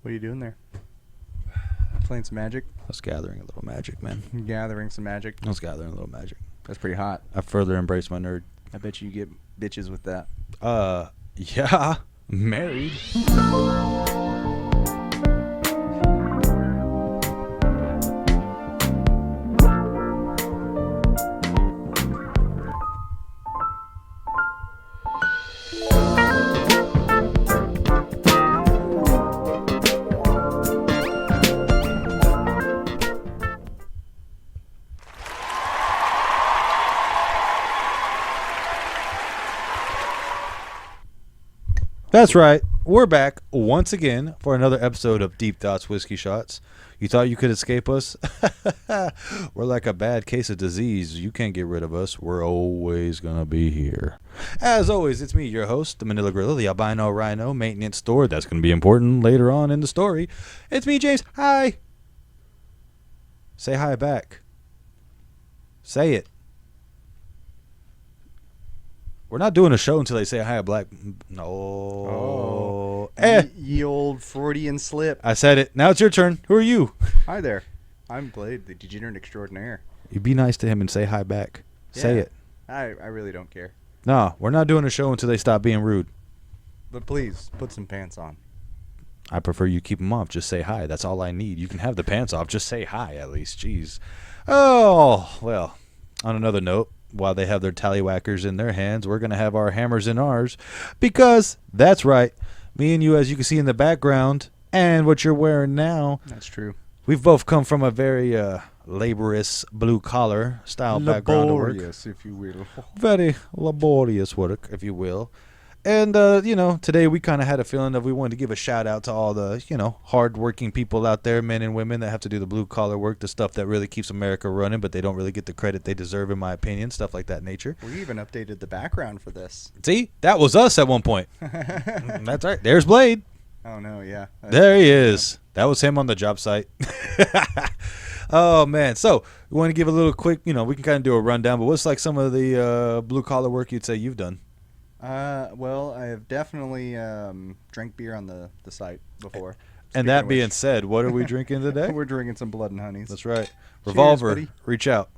What are you doing there? Playing some magic? I was gathering a little magic, man. Gathering some magic? I was gathering a little magic. That's pretty hot. I further embrace my nerd. I bet you get bitches with that. Yeah. Married. That's right. We're back once again for another episode of Deep Thoughts Whiskey Shots. You thought you could escape us? We're like a bad case of disease. You can't get rid of us. We're always going to be here. As always, it's me, your host, the Manila Gorilla, the albino rhino maintenance store. That's going to be important later on in the story. It's me, James. Hi. Say hi back. Say it. We're not doing a show until they say hi, black. No. Oh. Ye old Freudian slip. I said it. Now it's your turn. Who are you? Hi there. I'm Blade, the degenerate extraordinaire. You be nice to him and say hi back. Say it. I really don't care. No, we're not doing a show until they stop being rude. But please, put some pants on. I prefer you keep them off. Just say hi. That's all I need. You can have the pants off. Just say hi at least. Jeez. Oh, well, on another note, while they have their tallywhackers in their hands, we're going to have our hammers in ours. Because, that's right, me and you, as you can see in the background, and what you're wearing now. That's true. We've both come from a very laborious blue-collar style background of work. Laborious, if you will. Very laborious work, if you will. And, today we kind of had a feeling that we wanted to give a shout-out to all the, hard-working people out there, men and women that have to do the blue-collar work, the stuff that really keeps America running, but they don't really get the credit they deserve, in my opinion, stuff like that nature. We even updated the background for this. See? That was us at one point. That's right. There's Blade. Oh, no, yeah. There he is. That was him on the job site. Oh, man. So, we want to give a little quick, we can kind of do a rundown, but what's like some of the blue-collar work you'd say you've done? Well, I have definitely drank beer on the site before. And that being said, what are we drinking today? We're drinking some Blood and Honeys. That's right. Revolver, buddy. reach out.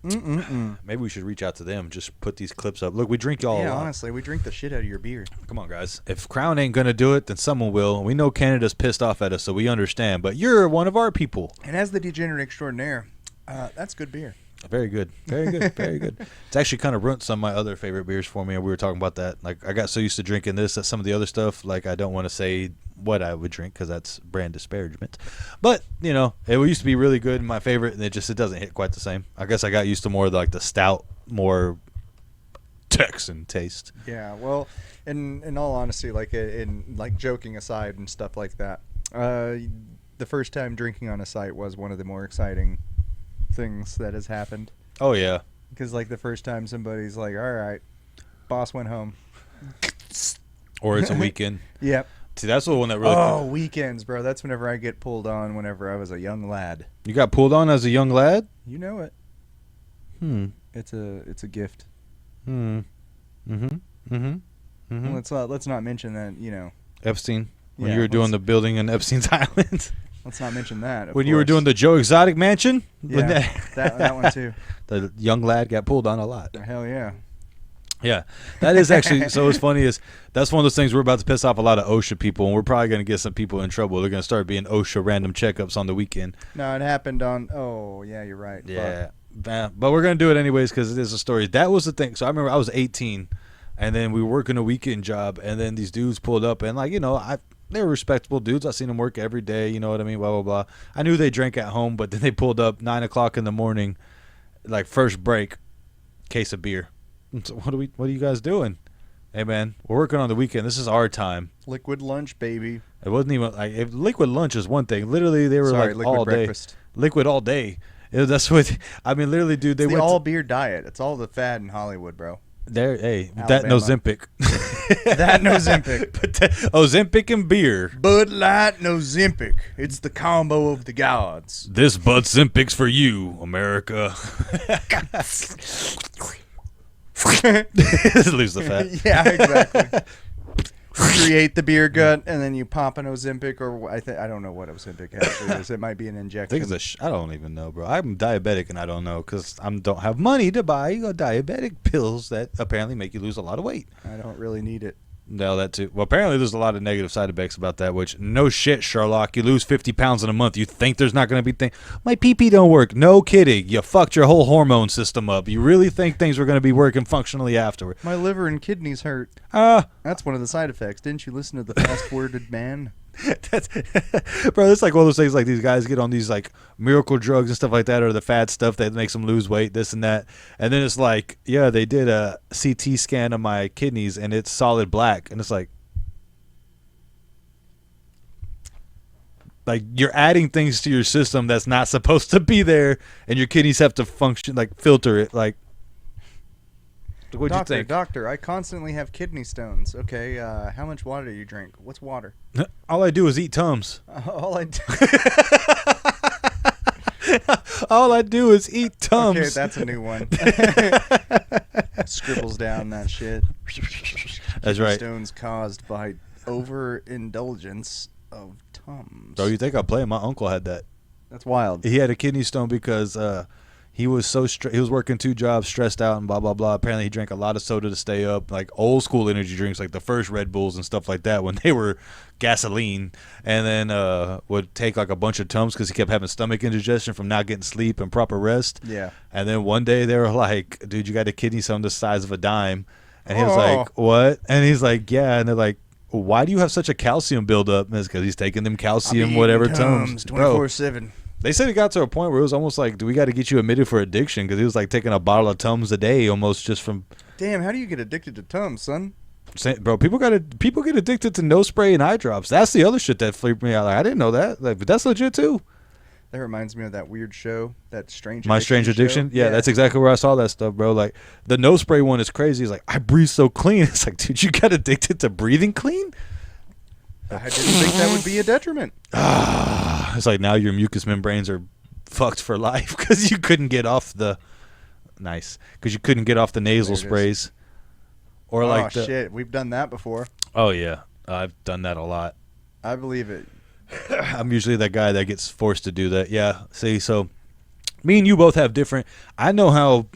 Mm-mm-mm. Maybe we should reach out to them. Just put these clips up. Look, we drink y'all a lot. Honestly, we drink the shit out of your beer. Come on, guys. If Crown ain't going to do it, then someone will. We know Canada's pissed off at us, so we understand. But you're one of our people. And as the degenerate extraordinaire, that's good beer. Very good. Very good. Very good. It's actually kind of ruined some of my other favorite beers for me, and we were talking about that. Like, I got so used to drinking this that some of the other stuff, like, I don't want to say what I would drink because that's brand disparagement. But, it used to be really good and my favorite, and it doesn't hit quite the same. I guess I got used to more of, like, the stout, more Texan taste. Yeah, well, in all honesty, like, joking aside and stuff like that, the first time drinking on a site was one of the more exciting things that has happened. Oh yeah, because like the first time somebody's like, all right, boss went home, or it's a weekend. Yep. See, that's the one that really weekends, bro. That's whenever I get pulled on whenever I was a young lad. You got pulled on as a young lad? You know it. It's a gift. Let's not mention that, Epstein, when you were doing the building in Epstein's Island. Let's not mention that. When you were doing the Joe Exotic mansion? Yeah, that one too. The young lad got pulled on a lot. Hell yeah. Yeah, that is actually, so what's funny is that's one of those things we're about to piss off a lot of OSHA people, and we're probably going to get some people in trouble. They're going to start being OSHA random checkups on the weekend. No, it happened on, yeah, you're right. Yeah, but we're going to do it anyways because it is a story. That was the thing. So I remember I was 18, and then we were working a weekend job, and then these dudes pulled up, and they were respectable dudes. I seen them work every day. You know what I mean? Blah, blah, blah. I knew they drank at home, but then they pulled up 9 o'clock in the morning, like first break, case of beer. So what are you guys doing? Hey, man, we're working on the weekend. This is our time. Liquid lunch, baby. It wasn't even like liquid lunch is one thing. Literally, they were liquid all breakfast. Day. Liquid all day. That's what literally, dude. They it's the went all beer diet. It's all the fad in Hollywood, bro. Hey, Alabama. that no Zempic. That no Zempic. Zempic and beer. Bud Light, no Zempic. It's the combo of the gods. This Bud Zempic's for you, America. Lose the fat. Yeah, exactly. create the beer gut, and then you pop an Ozempic, or I don't know what Ozempic actually is. It might be an injection. I think it's I don't even know, bro. I'm diabetic and I don't know because I don't have money to buy diabetic pills that apparently make you lose a lot of weight. I don't really need it. No, that too. Well, apparently there's a lot of negative side effects about that, which no shit, Sherlock. You lose 50 pounds in a month. You think there's not going to be my pee-pee don't work. No kidding. You fucked your whole hormone system up. You really think things were going to be working functionally afterward. My liver and kidneys hurt. That's one of the side effects. Didn't you listen to the fast-worded man? That's bro, it's like one of those things like these guys get on these like miracle drugs and stuff like that, or the fad stuff that makes them lose weight, this and that, and then it's like, yeah, they did a CT scan of my kidneys and it's solid black, and it's like you're adding things to your system that's not supposed to be there, and your kidneys have to function, like filter it. Like, what'd you think? Doctor, I constantly have kidney stones. Okay, how much water do you drink? What's water? All I do is eat Tums. All I do. All I do is eat Tums. Okay, that's a new one. Scribbles down that shit. That's right. Stones caused by overindulgence of Tums. Oh, you think I play? My uncle had that. That's wild. He had a kidney stone because he was he was working 2 jobs, stressed out, and blah blah blah. Apparently, he drank a lot of soda to stay up, like old school energy drinks, like the first Red Bulls and stuff like that when they were gasoline. And then would take like a bunch of Tums because he kept having stomach indigestion from not getting sleep and proper rest. Yeah. And then one day they were like, "Dude, you got a kidney stone the size of a dime," and he was like, "What?" And he's like, "Yeah," and they're like, "Why do you have such a calcium buildup?" And it's because he's taking them calcium whatever Tums 24/7. They said it got to a point where it was almost like, do we got to get you admitted for addiction? Because he was like taking a bottle of Tums a day almost just from. Damn, how do you get addicted to Tums, son? Bro, people get addicted to no spray and eye drops. That's the other shit that freaked me out. Like, I didn't know that. Like, but that's legit too. That reminds me of that weird show, that Strange My Strange Addiction. Show. Yeah, that's exactly where I saw that stuff, bro. Like the no spray one is crazy. He's like, I breathe so clean. It's like, dude, you got addicted to breathing clean? I didn't think that would be a detriment. It's like now your mucous membranes are fucked for life because you couldn't get off the nasal sprays, or like shit, we've done that before. Oh yeah, I've done that a lot. I believe it. I'm usually that guy that gets forced to do that. Yeah, see, so me and you both have different. I know how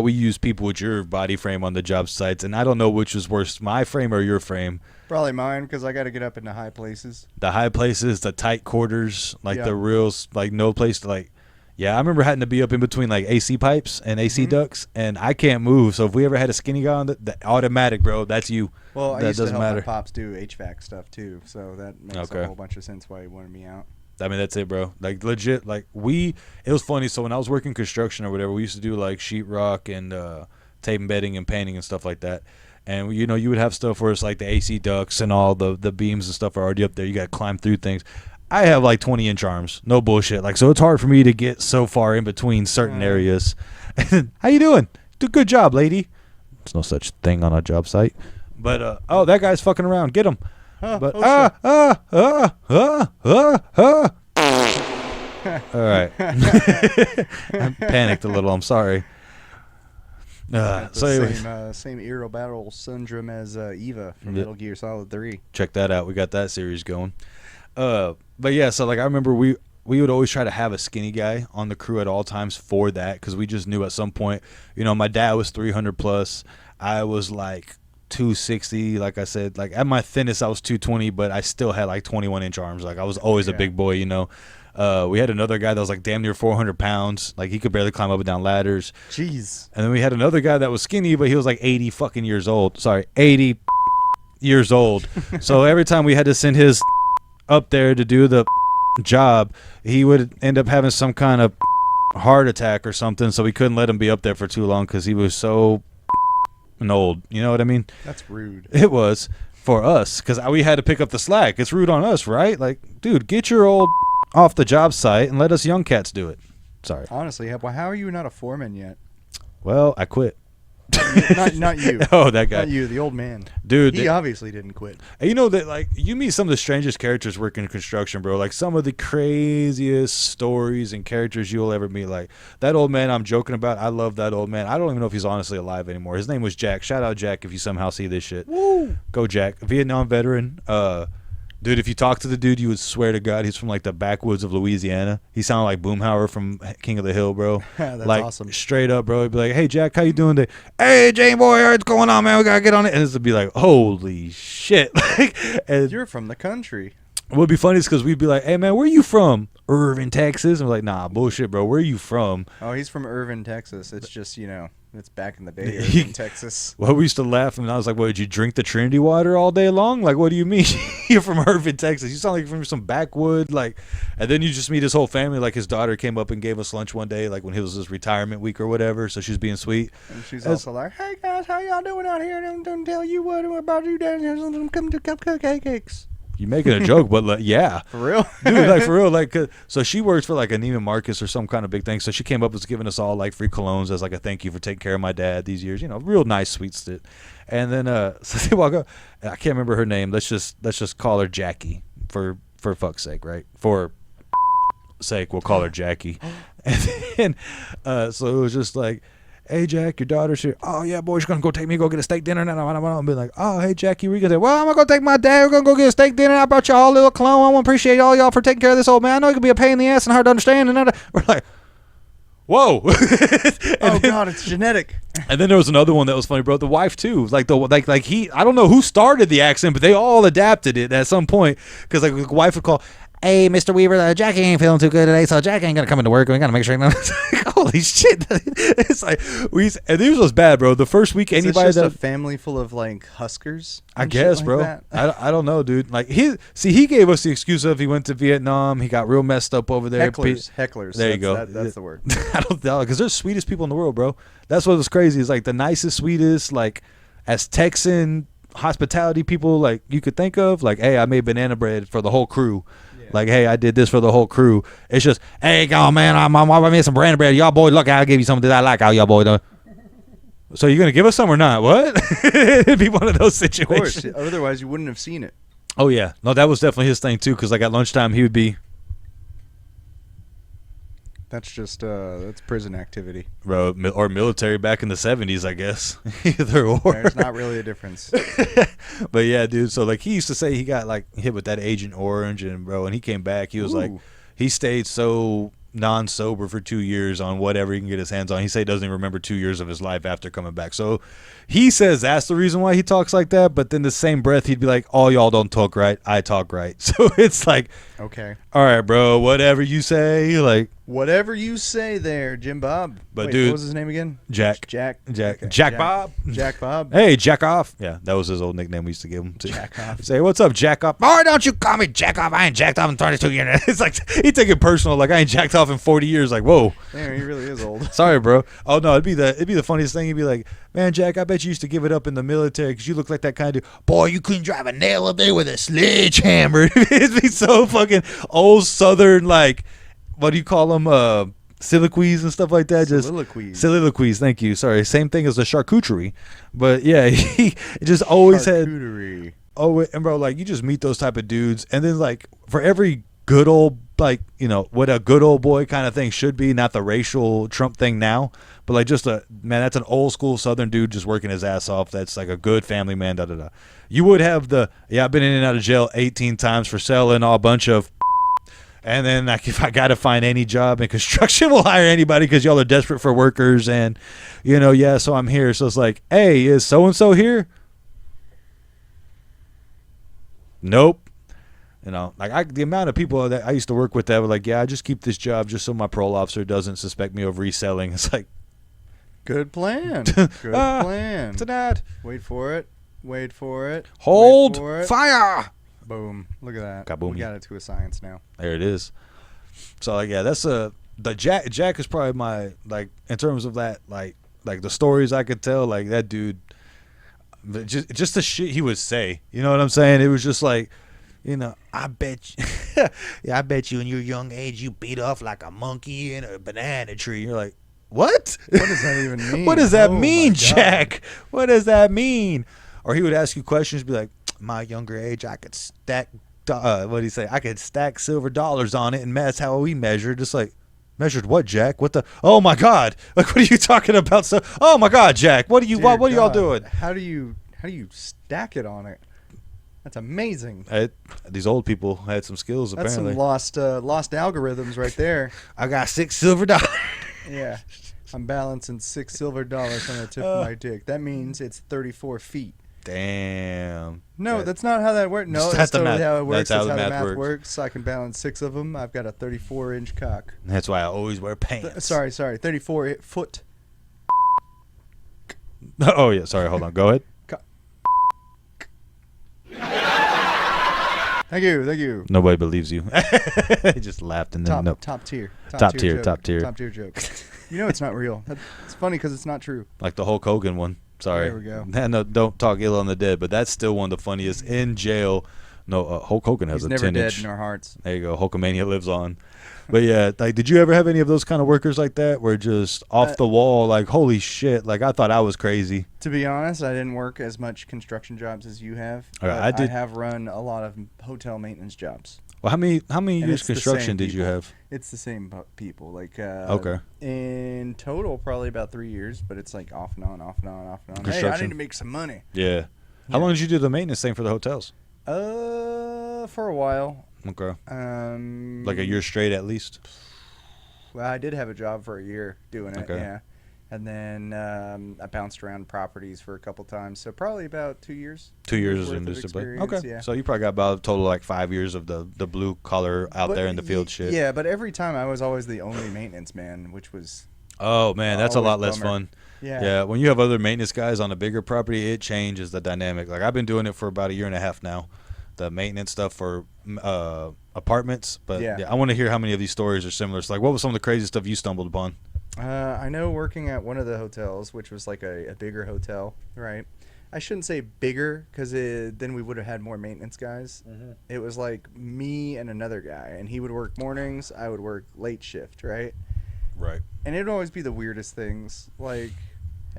we use people with your body frame on the job sites, and I don't know which is worse, my frame or your frame. Probably mine, because I got to get up into high places. The high places, the tight quarters, like the real, like no place to like. Yeah, I remember having to be up in between like AC pipes and AC ducts, and I can't move. So if we ever had a skinny guy on the automatic, bro, that's you. Well, that I used to help matter. my pops do HVAC stuff too, so that makes a whole bunch of sense why he wanted me out. I mean, that's it, bro. Like legit, like it was funny. So when I was working construction or whatever, we used to do like sheetrock and tape and bedding and painting and stuff like that. And you know, you would have stuff where it's like the AC ducts and all the beams and stuff are already up there. You got to climb through things. I have like 20-inch arms, no bullshit. Like, so it's hard for me to get so far in between certain areas. How you doing? Do good job, lady. There's no such thing on a job site. But oh, that guy's fucking around. Get him. But all right. I panicked a little. I'm sorry. Same ear battle syndrome as Eva from Metal Gear Solid 3. Check that out. We got that series going. But yeah, so like I remember we would always try to have a skinny guy on the crew at all times for that, because we just knew at some point, you know, my dad was 300 plus. I was like 260. Like I said, like at my thinnest, I was 220, but I still had like 21-inch arms. Like I was always a big boy, you know. We had another guy that was like damn near 400 pounds. Like he could barely climb up and down ladders. Jeez. And then we had another guy that was skinny, but he was like 80 fucking years old. Sorry, 80 years old. So every time we had to send his up there to do the job, he would end up having some kind of heart attack or something. So we couldn't let him be up there for too long because he was so old. You know what I mean? That's rude. It was for us because we had to pick up the slack. It's rude on us, right? Like, dude, get your old off the job site and let us young cats do it. Sorry. Honestly, how are you not a foreman yet? Well, I quit. Not you. Oh, that guy. Not you, the old man. Dude, He obviously didn't quit. you know that, like, you meet some of the strangest characters working in construction, bro. Like, some of the craziest stories and characters you'll ever meet. Like, that old man I'm joking about, I love that old man. I don't even know if he's honestly alive anymore. His name was Jack. Shout out Jack if you somehow see this shit. Woo! Go Jack. Vietnam veteran. Dude, if you talk to the dude, you would swear to God he's from, like, the backwoods of Louisiana. He sounded like Boomhauer from King of the Hill, bro. That's like, awesome. Straight up, bro. He'd be like, hey, Jack, how you doing today? Hey, Jane boy, what's going on, man? We got to get on it. And this would be like, holy shit. And You're from the country. what would be funny is because we'd be like, hey, man, where you from? Irving, Texas. And we're like, nah, bullshit, bro. Where are you from? Oh, he's from Irving, Texas. It's just, it's back in the day, Irving, Texas. Well, we used to laugh, and I was like, what, did you drink the Trinity water all day long? Like, what do you mean? You're from Irving, Texas. You sound like you're from some backwood. Like, and then you just meet his whole family. Like, his daughter came up and gave us lunch one day, like, when he was his retirement week or whatever, so she was being sweet. And she's also like, hey, guys, how y'all doing out here? Don't tell you what about you down here. Come to cupcakes. You're making a joke, but like, yeah. For real? Dude, like, for real. Like, so she works for, like, a Neiman Marcus or some kind of big thing. So she came up and was giving us all, like, free colognes as, like, a thank you for taking care of my dad these years. Real nice, sweet shit. And then, so they walk up. I can't remember her name. Let's just call her Jackie for fuck's sake, right? For sake, we'll call her Jackie. And then, so it was just like, hey, Jack, your daughter's here. Oh, yeah, boy, she's going to go take me go get a steak dinner. And I'll be like, oh, hey, Jackie, where you going to say? Well, I'm going to go take my dad. We're going to go get a steak dinner. I brought y'all a little clone. I want to appreciate all y'all for taking care of this old man. I know it can be a pain in the ass and hard to understand. And we're like, whoa. Oh, God, it's genetic. And then there was another one that was funny, bro. The wife, too. Like, I don't know who started the accent, but they all adapted it at some point. Because, like, the wife would call, hey, Mr. Weaver, Jackie ain't feeling too good today, so Jackie ain't gonna come into work. We gotta make sure. Holy shit! It's like and this was bad, bro. The first week, Is anybody this just that a family full of like huskers? I and guess, shit bro. like that? I don't know, dude. Like he gave us the excuse of he went to Vietnam. He got real messed up over there. Hecklers. There you go. That's the word. I don't know, because they're the sweetest people in the world, bro. That's what was crazy. Is like the nicest, sweetest, like as Texan hospitality people like you could think of. Like, hey, I made banana bread for the whole crew. Like, hey, I did this for the whole crew. It's just, hey, go man, I made some brand bread. Y'all boys, look, I'll give you something that I like. How y'all boys doing? So you gonna give us some or not? What? It'd be one of those situations. Of course. Otherwise, you wouldn't have seen it. Oh yeah, no, that was definitely his thing too. Because like at lunchtime, he would be. That's just that's prison activity. Bro, or military back in the 70s, I guess. Either or. There's not really a difference. But yeah, dude. So like he used to say he got like hit with that Agent Orange, and bro, when he came back, he was like, he stayed so non-sober for 2 years on whatever he can get his hands on. He said he doesn't even remember 2 years of his life after coming back. So he says that's the reason why he talks like that. But then the same breath, he'd be like, all y'all don't talk right. I talk right. So it's like, okay, all right, bro, whatever you say, like. Whatever you say there, Jim Bob. But wait, dude, what was his name again? Jack. Okay. Jack Bob. Jack Bob. Hey, Jack Off. Yeah, that was his old nickname we used to give him. Jack Off. Say, what's up, Jack Off? Boy, don't you call me Jack Off. I ain't jacked off in 32 years. It's like, he take it personal. Like, I ain't jacked off in 40 years. Like, whoa. Damn, he really is old. Sorry, bro. Oh, no, it'd be the funniest thing. He'd be like, man, Jack, I bet you used to give it up in the military because you look like that kind of dude. Boy, you couldn't drive a nail up there with a sledgehammer. It'd be so fucking old Southern, like, what do you call them? Soliloquies and stuff like that. Soliloquies. Thank you. Sorry. Same thing as the charcuterie. But yeah, he just always had. Oh, and bro, like you just meet those type of dudes, and then like for every good old, like, what a good old boy kind of thing should be, not the racial Trump thing now, but like just that's an old school Southern dude just working his ass off. That's like a good family man. Da da da. You would have I've been in and out of jail 18 times for selling a bunch of. And then, like, if I got to find any job in construction, we'll hire anybody because y'all are desperate for workers. And, so I'm here. So it's like, hey, is so-and-so here? Nope. Like, the amount of people that I used to work with that were like, yeah, I just keep this job just so my parole officer doesn't suspect me of reselling. It's like. Good plan. Good plan. Tonight. Wait for it. Hold. Wait for it. Fire. Boom. Look at that. Kaboom. We got it to a science now. There it is. So, like, yeah, that's the Jack is probably my, like, in terms of that, like the stories I could tell, like, that dude, just the shit he would say. You know what I'm saying? It was just like, I bet you, I bet you in your young age you beat off like a monkey in a banana tree. You're like, what? What does that even mean? What does that Oh my mean, God. Jack? What does that mean? Or he would ask you questions, be like, my younger age, I could stack, what do you say? I could stack silver dollars on it, and that's how we measured. Just like, measured what, Jack? What the? Oh my God! Like, what are you talking about? So, oh my God, Jack! What are you? Dear What are y'all God, doing? How do you stack it on it? That's amazing. These old people had some skills. That's Apparently, some lost algorithms right there. I got 6 silver dollars. Yeah, I'm balancing $6 silver on the tip of my dick. That means it's 34 feet. Damn. No, that's not how that works. No, that's totally how it works. That's how the the math math works. I can balance 6 of them. I've got a 34-inch cock. That's why I always wear pants. Sorry, 34 foot. Oh yeah, sorry. Hold on. Go ahead. Thank you. Nobody believes you. He just laughed and then nope. Top tier Top tier joke. You know it's not real. It's funny because it's not true. Like the Hulk Hogan one. Sorry. There we go. No, don't talk ill on the dead, but that's still one of the funniest in jail. No, Hulk Hogan has He's a never 10-inch. dead in our hearts. There you go. Hulkamania lives on. But yeah, like, did you ever have any of those kind of workers like that, where just off the wall, like, holy shit, like I thought I was crazy. To be honest, I didn't work as much construction jobs as you have. All right, I have run a lot of hotel maintenance jobs. Well, how many And years it's the construction same did you people. have? It's the same people. Like Okay. In total, probably about 3 years, but it's like off and on, off and on, off and on. Hey, I Construction. need to make some money. Yeah. How long did you do the maintenance thing for the hotels? For a while. Okay. Um, Like a year straight at least? Well, I did have a job for a year doing it. Okay. Yeah. And then I bounced around properties for a couple times, so probably about 2 years. 2 years worth in of this. experience, Okay. yeah. So you probably got about a total of like 5 years of the blue collar out But there in the field shit. Yeah, but every time I was always the only maintenance man, which was Oh man, that's a lot always less bummer. fun. yeah. Yeah, when you have other maintenance guys on a bigger property, it changes the dynamic. Like I've been doing it for about a year and a half now, the maintenance stuff for apartments. But Yeah. I want to hear how many of these stories are similar. So like, what was some of the craziest stuff you stumbled upon? I know working at one of the hotels, which was like a bigger hotel, right? I shouldn't say bigger because then we would have had more maintenance guys. Mm-hmm. It was like me and another guy, and he would work mornings, I would work late shift, right? Right. And it'd always be the weirdest things, like,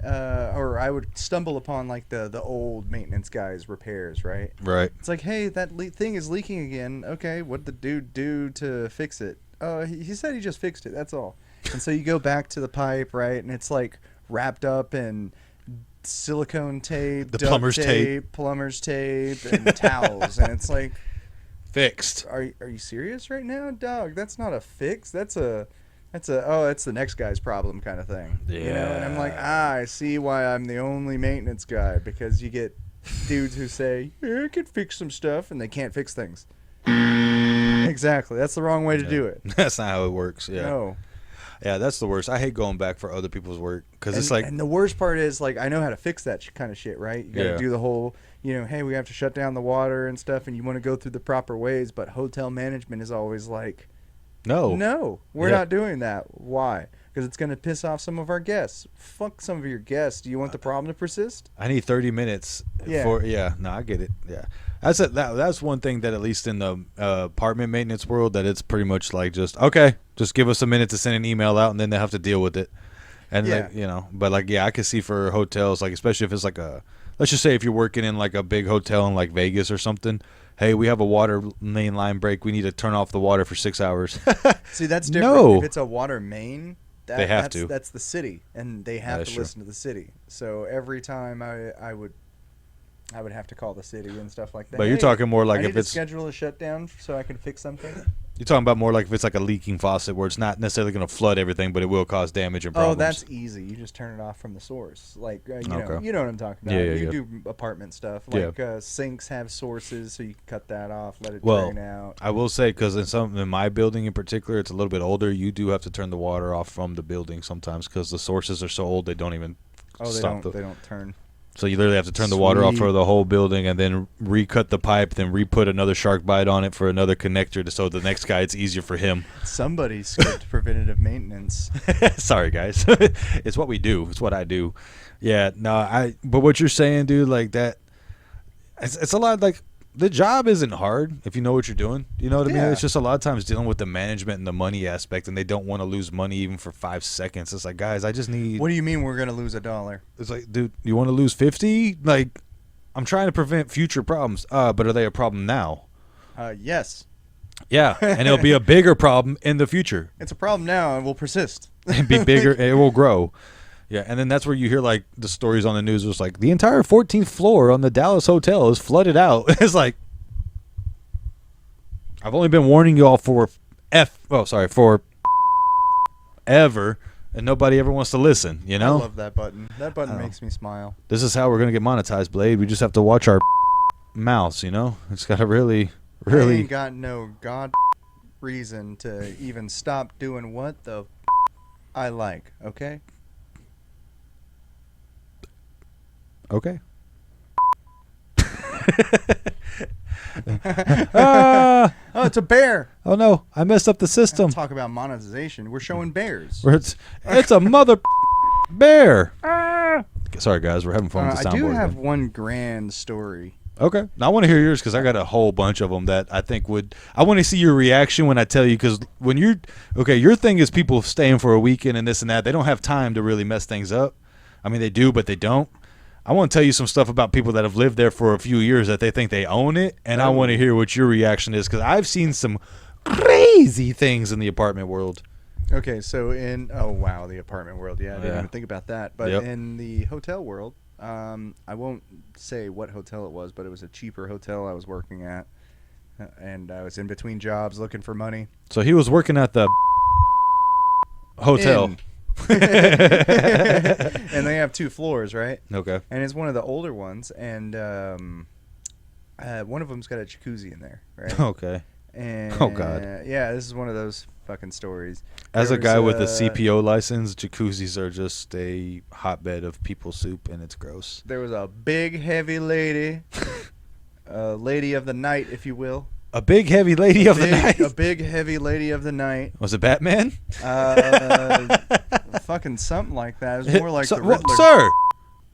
or I would stumble upon like the old maintenance guys' repairs, right? Right. It's like, hey, that thing is leaking again. Okay, what did the dude do to fix it? He said he just fixed it. That's all. And so you go back to the pipe, right? And it's like wrapped up in silicone tape, The duct plumber's tape. and towels. And it's like, Fixed. are you serious right now, dog? That's not a fix. That's the next guy's problem kind of thing. You know? And I'm like, I see why I'm the only maintenance guy, because you get dudes who say, yeah, I can fix some stuff, and they can't fix things. Exactly. That's the wrong way to do it. That's not how it works. Yeah. No. Yeah, that's the worst. I hate going back for other people's work because it's like, And the worst part is, like, I know how to fix that kind of shit, right? You got to Yeah. do the whole, hey, we have to shut down the water and stuff, and you want to go through the proper ways, but hotel management is always like, no, we're Yeah. not doing that. Why? Because it's going to piss off some of our guests. Fuck some of your guests. Do you want the problem to persist? I need 30 minutes Yeah. No, I get it. Yeah. That's one thing that at least in the apartment maintenance world that it's pretty much like just give us a minute to send an email out and then they have to deal with it. And Yeah. like, but like I can see for hotels, like especially if it's like let's just say if you're working in like a big hotel in like Vegas or something, hey, we have a water main line break, we need to turn off the water for 6 hours. See, that's different. No. If it's a water main, They have to. That's the city, and they have That's to true. listen to the city. So every time I would have to call the city and stuff like that. But you're Hey, talking more like I need if to it's schedule a shutdown so I can fix something. you're talking about more like if it's like a leaking faucet where it's not necessarily going to flood everything, but it will cause damage and problems. Oh, that's easy. You just turn it off from the source. Like Okay. you know what I'm talking about. Yeah, you yeah. do apartment stuff. Yeah. Like sinks have sources, so you can cut that off, let it Well, drain out. I will say because in my building in particular, it's a little bit older. You do have to turn the water off from the building sometimes because the sources are so old they don't even Oh, they stop. they don't turn. So you literally have to turn the water off Sweet. for the whole building and then recut the pipe, then re-put another shark bite on it for another connector, so the next guy it's easier for him. Somebody skipped preventative maintenance. Sorry, guys. It's what we do. It's what I do. Yeah. No. But what you're saying, dude, like that. It's a lot like the job isn't hard if you know what you're doing. You know what I mean? Yeah. It's just a lot of times dealing with the management and the money aspect, and they don't want to lose money even for 5 seconds. It's like, guys, I just need. What do you mean we're gonna lose $1? It's like, dude, you want to lose 50? Like, I'm trying to prevent future problems. But are they a problem now? Yes. Yeah, and it'll be a bigger problem in the future. It's a problem now and will persist. And be bigger, and it will grow. Yeah, and then that's where you hear like the stories on the news. It's like the entire 14th floor on the Dallas hotel is flooded out. It's like, I've only been warning you all for ever, and nobody ever wants to listen. You know, I love that button. That button makes me smile. this is how we're gonna get monetized, Blade. We just have to watch our mouths. You know, it's gotta really. I ain't got no god reason to even stop doing what the I like. Okay. Okay. Oh, it's a bear. Oh no, I messed up the system. Talk about monetization. We're showing bears. It's a mother bear. Sorry guys, we're having fun with the I soundboard. do have again. one grand story. Okay, now I want to hear yours because I got a whole bunch of them that I think would. I want to see your reaction when I tell you, because when you're okay, your thing is people staying for a weekend and this and that. They don't have time to really mess things up. I mean, they do, but they don't. I want to tell you some stuff about people that have lived there for a few years that they think they own it, and I want to hear what your reaction is because I've seen some crazy things in the apartment world. Okay, so the apartment world. Yeah, I didn't even think about that. But in the hotel world, I won't say what hotel it was, but it was a cheaper hotel I was working at, and I was in between jobs looking for money. So he was working at the hotel. And they have 2 floors, right? Okay. And it's one of the older ones, and one of them's got a jacuzzi in there, right? Okay. And Oh, God. Yeah, this is one of those fucking stories. As There a guy was, with a CPO license, jacuzzis are just a hotbed of people soup, and it's gross. There was a big, heavy lady, a lady of the night, if you will. A big, heavy lady of the night. A big, heavy lady of the night. Was it Batman? Fucking something like that. It was more like the what, Riddler.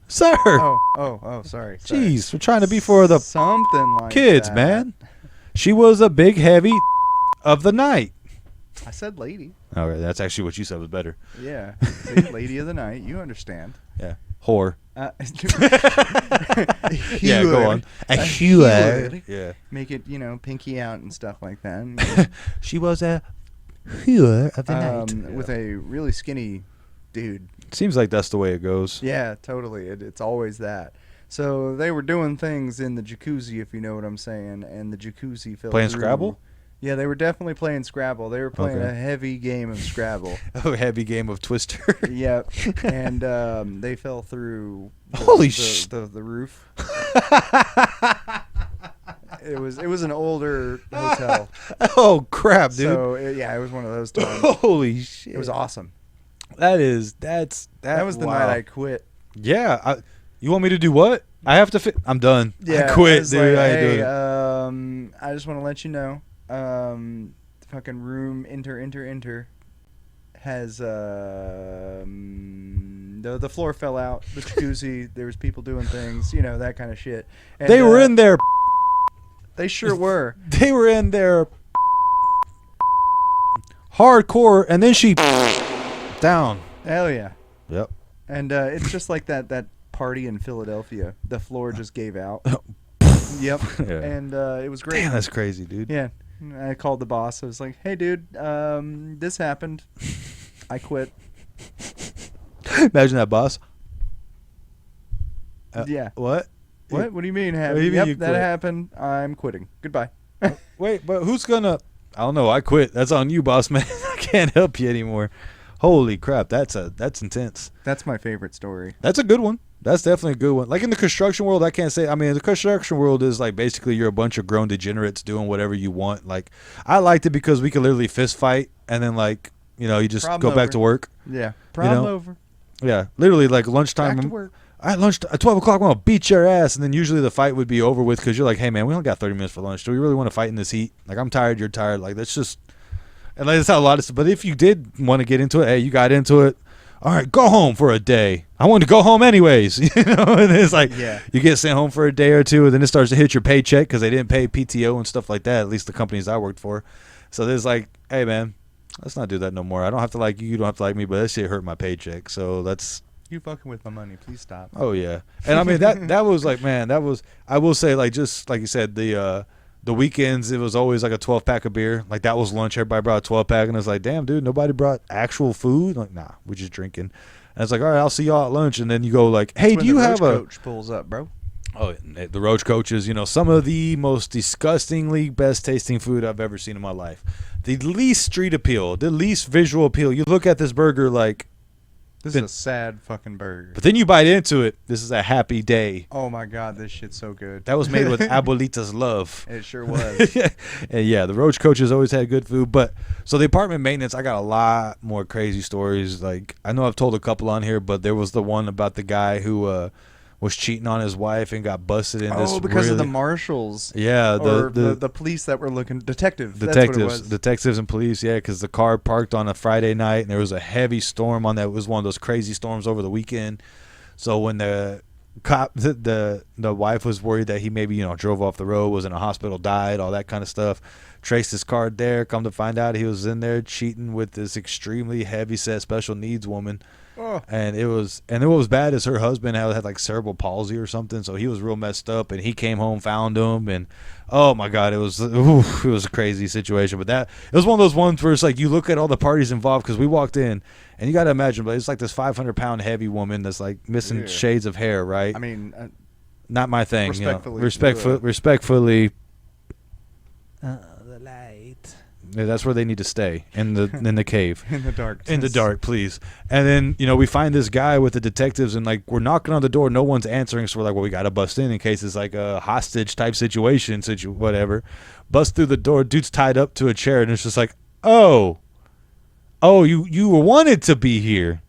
Sir. Oh, sorry. Jeez, we're trying to be for the something like kids, that. man. She was a big, heavy of the night. I said lady. All right, that's actually what you said was better. Yeah. See, lady of the night. You understand. Yeah. Whore. Yeah, go on. A whore. Yeah. Make it, pinky out and stuff like that. She was a whore of the night. With a really skinny dude. Seems like that's the way it goes. Yeah, totally. It's always that. So they were doing things in the jacuzzi, if you know what I'm saying, and the jacuzzi fell Playing through. Scrabble? Yeah, they were definitely playing Scrabble. They were playing Okay. a heavy game of Scrabble. A heavy game of Twister. Yep. And they fell through Holy the roof. It was an older hotel. Oh crap, dude! So it was one of those times. Holy shit! It was awesome. That was the wow. night I quit. Yeah, you want me to do what? I have to. I'm done. Yeah, I quit, was dude. like, I ain't doing hey, it. I just want to let you know, fucking room enter has the floor fell out. The jacuzzi. There was people doing things, that kind of shit. And, They were in there. They sure were. They were in there. Hardcore, and then she down. Hell yeah. Yep. And it's just like that party in Philadelphia. The floor just gave out. Yep. Yeah. And it was great. Damn, that's crazy, dude. Yeah. I called the boss. I was like, "Hey, dude, this happened. I quit." Imagine that, boss. Yeah. What? What? What do you mean What do happened? you mean you Yep, that quit? happened. I'm quitting. Goodbye. Wait, but who's gonna? I don't know. I quit. That's on you, boss man. I can't help you anymore. Holy crap, that's intense. That's my favorite story. That's a good one. That's definitely a good one. Like in the construction world, I can't say. I mean, the construction world is like basically you're a bunch of grown degenerates doing whatever you want. Like I liked it because we could literally fist fight and then you just Problem go back over. to work. Yeah. Problem know, over. Yeah, literally like lunchtime. Back to work. At lunch at 12 o'clock, I'm gonna beat your ass, and then usually the fight would be over with because you're like, hey man, we only got 30 minutes for lunch. Do we really want to fight in this heat? Like I'm tired, you're tired. Like that's just, and like that's how a lot of. But if you did want to get into it, hey, you got into it. all right, go home for a day. I wanted to go home anyways. And it's like you get sent home for a day or two, and then it starts to hit your paycheck because they didn't pay PTO and stuff like that, at least the companies I worked for. So there's like, hey, man, let's not do that no more. I don't have to like you. You don't have to like me, but that shit hurt my paycheck. So that's... You fucking with my money. Please stop. Oh, yeah. And I mean, that was like, man, that was... I will say, like, just like you said, the weekends, it was always like a 12-pack of beer. Like, that was lunch. Everybody brought a 12-pack, and I was like, damn, dude, nobody brought actual food? Like, nah, we're just drinking. And it's like, all right, I'll see y'all at lunch. And then you go like, hey, do you have a... coach pulls up, bro. Oh, the Roach Coaches, some of the most disgustingly best-tasting food I've ever seen in my life. The least street appeal, the least visual appeal. You look at this burger like... This is a sad fucking burger. But then you bite into it. This is a happy day. Oh, my God. This shit's so good. That was made with Abuelita's love. It sure was. And yeah, the Roach Coaches always had good food. But so the apartment maintenance, I got a lot more crazy stories. Like, I know I've told a couple on here, but there was the one about the guy who was cheating on his wife and got busted in this. Oh, because of the marshals. Yeah, the police that were looking. Detectives. That's what it was. Detectives and police. Yeah, because the car parked on a Friday night and there was a heavy storm on that. It was one of those crazy storms over the weekend. So when the cop, the wife was worried that he maybe drove off the road, was in a hospital, died, all that kind of stuff. Traced his card there. Come to find out, he was in there cheating with this extremely heavy-set special needs woman. Oh. And what was bad is her husband had like cerebral palsy or something, so he was real messed up. And he came home, found him, and oh my God, it was a crazy situation. But it was one of those ones where it's like you look at all the parties involved, because we walked in, and you got to imagine, but it's like this 500-pound heavy woman that's like missing shades of hair, right? I mean, not my thing. Respectfully, respectfully. The light. Yeah, that's where they need to stay, in the cave. In the dark. In the dark, please. And then, we find this guy with the detectives, and like we're knocking on the door, no one's answering, so we're like, well, we gotta bust in case it's like a hostage type situation, whatever. Bust through the door, dude's tied up to a chair, and it's just like, oh, you wanted to be here.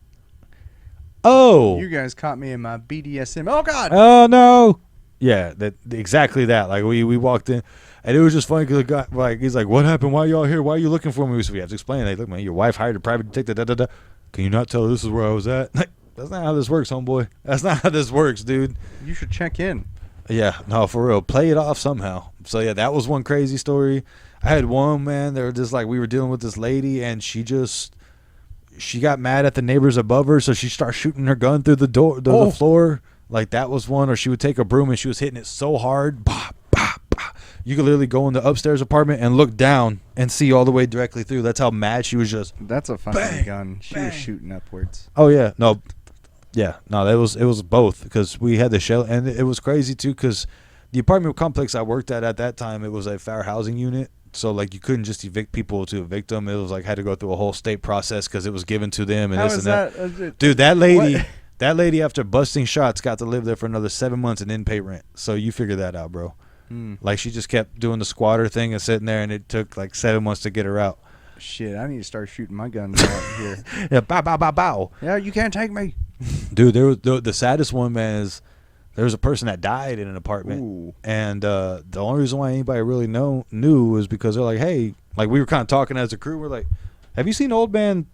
Oh, you guys caught me in my BDSM. Oh God. Oh no. Yeah, exactly that. Like we walked in, and it was just funny because the guy, like, he's like, "What happened? Why y'all here? Why are you looking for me?" So we have to explain. Like, look, man, your wife hired a private detective. Da, da, da. Can you not tell her this is where I was at? Like, that's not how this works, homeboy. That's not how this works, dude. You should check in. Yeah, no, for real. Play it off somehow. So yeah, that was one crazy story. I had one, man. They were just like, we were dealing with this lady, and she got mad at the neighbors above her, so she started shooting her gun through the door, the floor. Like, that was one. Or she would take a broom and she was hitting it so hard, bah, bah, bah. You could literally go in the upstairs apartment and look down and see all the way directly through. That's how mad she was. Just that's a fucking gun. She was shooting upwards. Oh yeah, no, it was both, because we had the shell, and it was crazy too, because the apartment complex I worked at that time, it was a fair housing unit. So like you couldn't just evict people to evict them. It was like had to go through a whole state process because it was given to them and how this is and that. That? Dude, that lady. What? That lady, after busting shots, got to live there for another 7 months and didn't pay rent. So you figure that out, bro. Like, she just kept doing the squatter thing and sitting there, and it took like 7 months to get her out. Shit, I need to start shooting my guns out here. Yeah, bow, bow, bow, bow. Yeah, you can't take me. Dude, there was the saddest one, man, is there was a person that died in an apartment. Ooh. And the only reason why anybody really knew was because they're like, hey, like we were kind of talking as a crew. We're like, have you seen Old Man?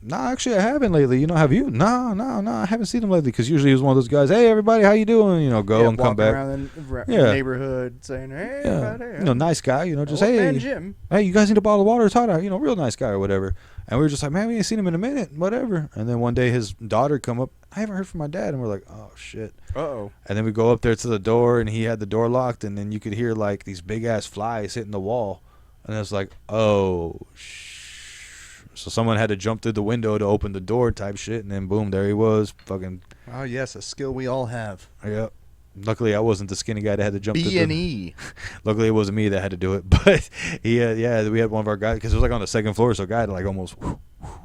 No, actually, I haven't lately. Have you? No, I haven't seen him lately, because usually he was one of those guys, hey, everybody, how you doing? Go and come back. Around the neighborhood saying, hey, everybody. Nice guy, just, Old hey, Man Jim. Hey, you guys need a bottle of water? It's hot out. Real nice guy or whatever. And we were just like, man, we ain't seen him in a minute, whatever. And then one day his daughter come up, I haven't heard from my dad. And we're like, oh, shit. Uh-oh. And then we go up there to the door, and he had the door locked, and then you could hear, like, these big-ass flies hitting the wall. And it's like, oh, shit. So someone had to jump through the window to open the door type shit, and then boom, there he was. Fucking. Oh, yes, a skill we all have. Yeah. Luckily, I wasn't the skinny guy that had to jump through B&E. Luckily, it wasn't me that had to do it. But, we had one of our guys, because it was like on the second floor, so a guy had like almost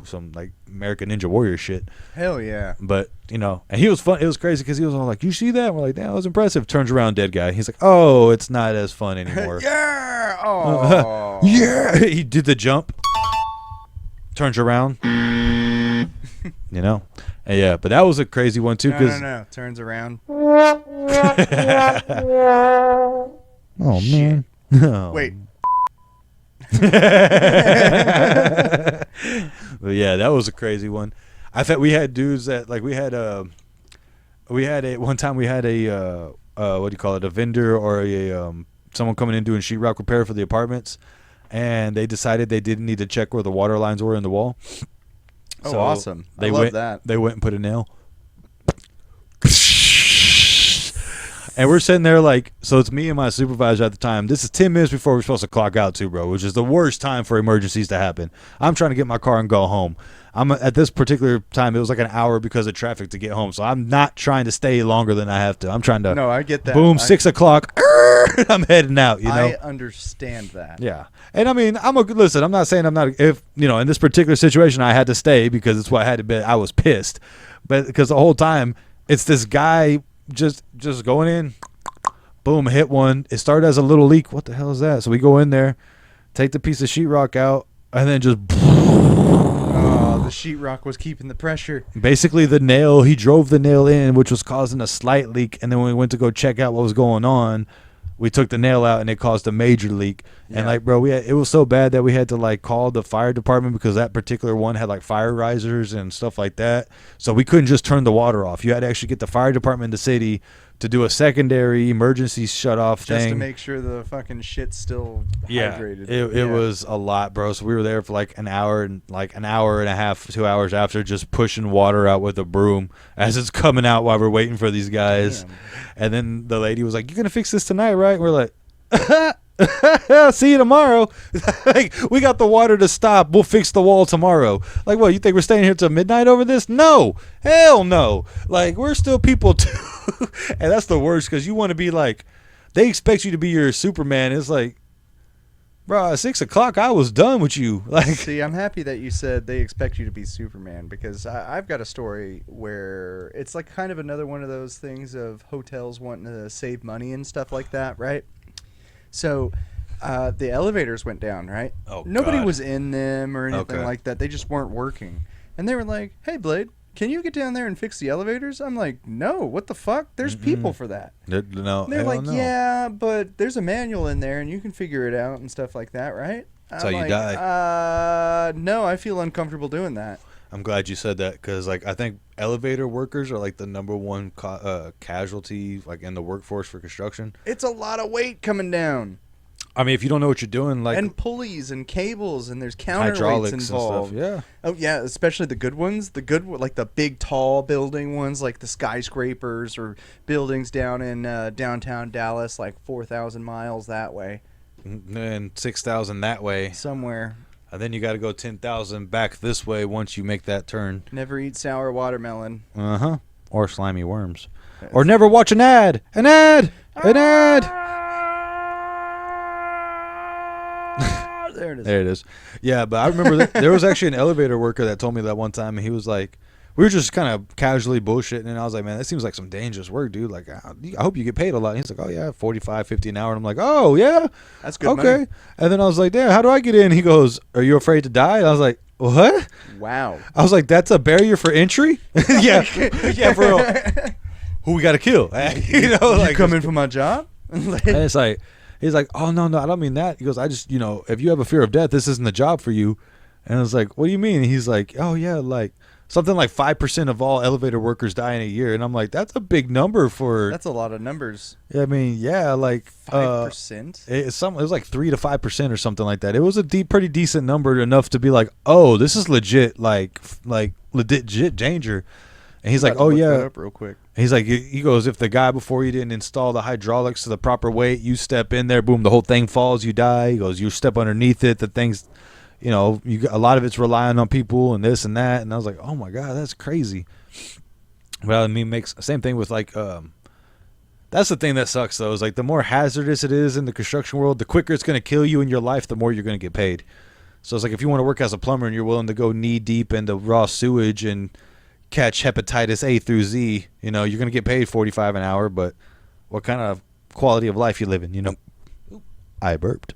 some like American Ninja Warrior shit. Hell yeah. But, and he was fun. It was crazy because he was all like, you see that? And we're like, damn, that was impressive. Turns around, dead guy. He's like, oh, it's not as fun anymore. Yeah. Oh. Yeah. He did the jump. Turns around, and yeah, but that was a crazy one too. No, turns around. Oh man, no. Wait. But yeah, that was a crazy one. I thought we had dudes that like we had a one time we had a what do you call it, a vendor or a someone coming in doing sheetrock repair for the apartments, and they decided they didn't need to check where the water lines were in the wall. Oh, So awesome! They I love went, that. They went and put a nail. And we're sitting there like, so it's me and my supervisor at the time. This is 10 minutes before we're supposed to clock out too, bro, which is the worst time for emergencies to happen. I'm trying to get my car and go home. I'm at this particular time, it was like an hour because of traffic to get home. So I'm not trying to stay longer than I have to. I'm trying to. No, I get that. Boom, 6 o'clock. I'm heading out, you know. I understand that. Yeah. And I mean, listen, I'm not saying I'm not, if, you know, in this particular situation, I had to stay because it's what I had to be. I was pissed. But because the whole time, it's this guy just going in, boom, hit one. It started as a little leak. What the hell is that? So we go in there, take the piece of sheetrock out, and then just. Oh, the sheetrock was keeping the pressure. Basically, the nail, he drove the nail in, which was causing a slight leak. And then when we went to go check out what was going on, we took the nail out and it caused a major leak. Yeah. And like, bro, it was so bad that we had to like call the fire department because that particular one had like fire risers and stuff like that. So we couldn't just turn the water off. You had to actually get the fire department in the city to do a secondary emergency shut off thing. Just to make sure the fucking shit's still hydrated. It was a lot, bro. So we were there for like an hour and a half, 2 hours after, just pushing water out with a broom as it's coming out while we're waiting for these guys. Damn. And then the lady was like, "You gonna fix this tonight, right?" And we're like, "See you tomorrow." Like, we got the water to stop. We'll fix the wall tomorrow. Like, what? You think we're staying here till midnight over this? No, hell no. Like, we're still people too. And that's the worst because you want to be like, they expect you to be your Superman. It's like, bro, at 6 o'clock, I was done with you. Like, see, I'm happy that you said they expect you to be Superman because I've got a story where it's like kind of another one of those things of hotels wanting to save money and stuff like that, right? So the elevators went down, right? Oh, nobody God. was in them or anything like that. They just weren't working. And they were like, "Hey, Blade, can you get down there and fix the elevators?" I'm like, "No, what the fuck? There's people for that." No, and they're like, no. "Yeah, but there's a manual in there and you can figure it out and stuff like that, right?" That's how you die. No, I feel uncomfortable doing that. I'm glad you said that because, like, I think elevator workers are like the number one casualty, like, in the workforce for construction. It's a lot of weight coming down. I mean, if you don't know what you're doing, like, and pulleys and cables and there's counterweights hydraulics involved. And stuff, yeah. Oh yeah, especially the good ones. The good, like the big tall building ones, like the skyscrapers or buildings down in downtown Dallas, like 4,000 miles that way. And 6,000 that way. Somewhere. And then you got to go 10,000 back this way once you make that turn. Never eat sour watermelon. Uh-huh. Or slimy worms. Or never watch an ad. An ad! An ad! There it is. There it is. Yeah, but I remember there was actually an elevator worker that told me that one time, and he was like, we were just kind of casually bullshitting, and I was like, "Man, that seems like some dangerous work, dude. Like, I hope you get paid a lot." And he's like, "Oh, yeah, 45, 50 an hour." And I'm like, "Oh, yeah? That's good okay." money. And then I was like, "Damn, how do I get in?" He goes, "Are you afraid to die?" And I was like, "What?" Wow. I was like, "That's a barrier for entry?" Yeah. Yeah, for real. Who we got to kill? You know, like, you coming for my job? And it's like, he's like, "Oh, no, I don't mean that." He goes, "I just, you know, if you have a fear of death, this isn't the job for you." And I was like, "What do you mean?" And he's like, "Oh, yeah, like something like 5% of all elevator workers die in a year." And I'm like, that's a big number for. That's a lot of numbers. I mean, yeah, like 5%. It was like 3 to 5% or something like that. It was a pretty decent number, enough to be like, "Oh, this is legit, like legit danger." And he's like, "Oh yeah." That up real quick. He's like, he goes, "If the guy before you didn't install the hydraulics to the proper weight, you step in there, boom, the whole thing falls, you die." He goes, "You step underneath it, the thing's, you know, a lot of it's relying on people and this and that." And I was like, "Oh my God, that's crazy." Well, I mean, makes same thing with like, that's the thing that sucks though, is like the more hazardous it is in the construction world, the quicker it's going to kill you in your life, the more you're going to get paid. So it's like, if you want to work as a plumber and you're willing to go knee deep into raw sewage and catch hepatitis A through Z, you know, you're going to get paid $45 an hour, but what kind of quality of life you living, you know? I burped.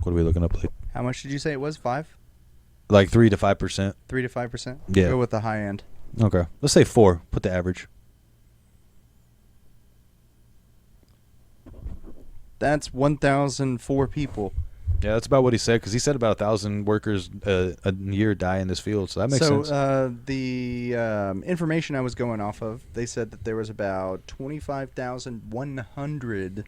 What are we looking up, like? How much did you say it was? 5? Like 3 to 5%. 3 to 5%? Yeah. Go with the high end. Okay. Let's say 4. Put the average. That's 1,004 people. Yeah, that's about what he said, because he said about 1,000 workers a year die in this field, so that makes sense. So the information I was going off of, they said that there was about 25,100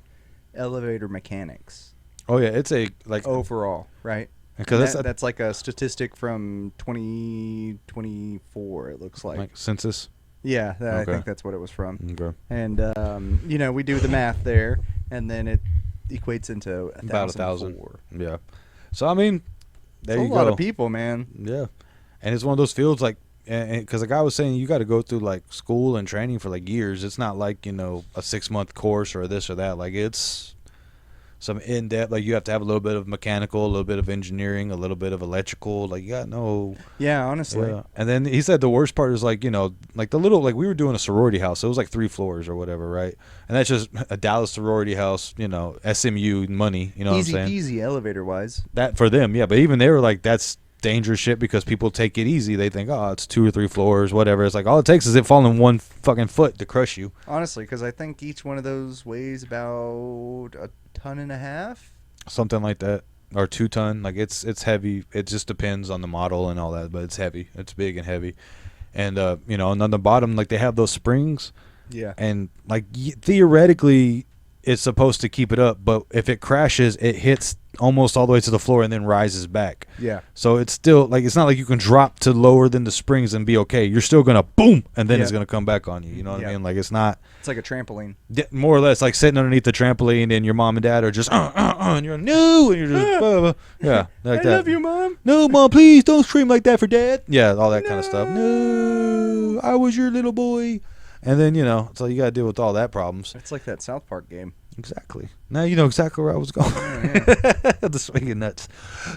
elevator mechanics. Oh yeah, it's a like overall, right? Because that's like a statistic from 2024. It looks like census. Yeah, Okay. I think that's what it was from. Okay. And we do the math there, and then it equates into About 1,000. Yeah. So I mean, there you go. A lot of people, man. Yeah, and it's one of those fields like, because the guy was saying you got to go through like school and training for like years. It's not like a 6-month course or this or that. Like it's some in depth. Like you have to have a little bit of mechanical, a little bit of engineering, a little bit of electrical. Like you got no. Yeah, honestly. Yeah. And then he said the worst part is like like the little like we were doing a sorority house. So it was like 3 floors or whatever, right? And that's just a Dallas sorority house. SMU money. You know easy what I'm saying? Easy elevator wise. That for them, yeah. But even they were like, that's dangerous shit because people take it easy. They think, oh, it's 2 or 3 floors, whatever. It's like all it takes is it falling 1 fucking foot to crush you. Honestly, because I think each one of those weighs about 1.5 tons. Something like that, or 2 ton. Like it's heavy. It just depends on the model and all that, but it's heavy. It's big and heavy. And and on the bottom, like they have those springs. Yeah. And like theoretically, it's supposed to keep it up, but if it crashes, it hits almost all the way to the floor and then rises back. Yeah. So it's still like it's not like you can drop to lower than the springs and be okay. You're still gonna boom, and then it's gonna come back on you. You know what I mean? Like it's not. It's like a trampoline. More or less like sitting underneath the trampoline, and your mom and dad are just and you're no, and you're just yeah, like that. I love you, Mom. No, Mom, please don't scream like that for Dad. Yeah, all that kind of stuff. No, I was your little boy. And then, so you got to deal with all that problems. It's like that South Park game. Exactly. Now you know exactly where I was going. Yeah. The swinging nuts.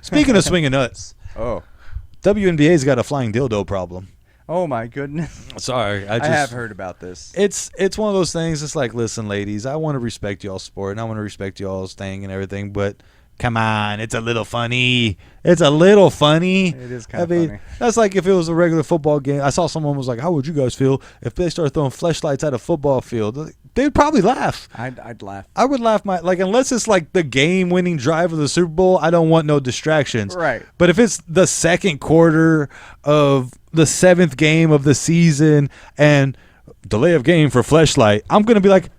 Speaking of swinging nuts. Oh. WNBA's got a flying dildo problem. Oh, my goodness. Sorry. I have heard about this. It's one of those things. It's like, listen, ladies, I want to respect y'all's sport, and I want to respect y'all's thing and everything, but come on, it's a little funny. It is kind of funny. That's like if it was a regular football game. I saw someone was like, how would you guys feel if they start throwing fleshlights at a football field? They'd probably laugh. I'd laugh. I would laugh unless it's like the game-winning drive of the Super Bowl, I don't want no distractions. Right. But if it's the second quarter of the 7th game of the season and delay of game for fleshlight, I'm going to be like,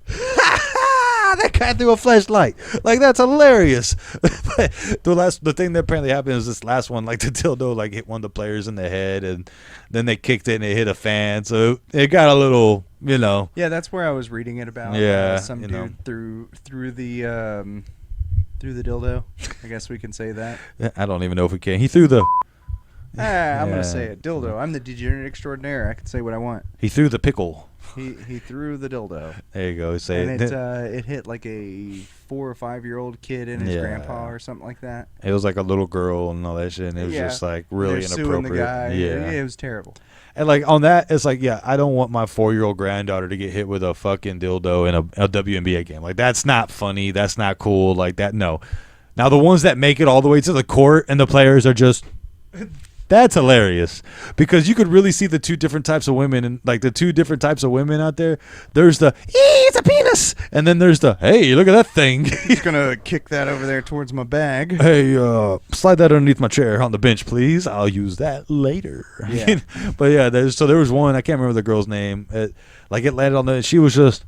that guy threw a flashlight. Like, that's hilarious. But the thing that apparently happened is this last one, like the dildo like hit one of the players in the head, and then they kicked it and it hit a fan. So it got a little, Yeah, that's where I was reading it about. Yeah, some dude through the dildo. I guess we can say that. I don't even know if we can. He threw the. I'm gonna say it. Dildo. I'm the degenerate extraordinaire. I can say what I want. He threw the pickle. He threw the dildo. There you go. Say and it hit like a 4 or 5-year-old kid and his grandpa or something like that. It was like a little girl and all that shit. And it was just like really inappropriate. Suing the guy. Yeah, it was terrible. And like on that, it's like, I don't want my 4-year-old granddaughter to get hit with a fucking dildo in a WNBA game. Like that's not funny. That's not cool. Like that. No. Now the ones that make it all the way to the court and the players are just. That's hilarious because you could really see the 2 different types of women and like the 2 different types of women out there. There's the, it's a penis. And then there's the, hey, look at that thing. He's going to kick that over there towards my bag. Hey, slide that underneath my chair on the bench, please. I'll use that later. Yeah. But yeah, there was one, I can't remember the girl's name. It landed on she was just.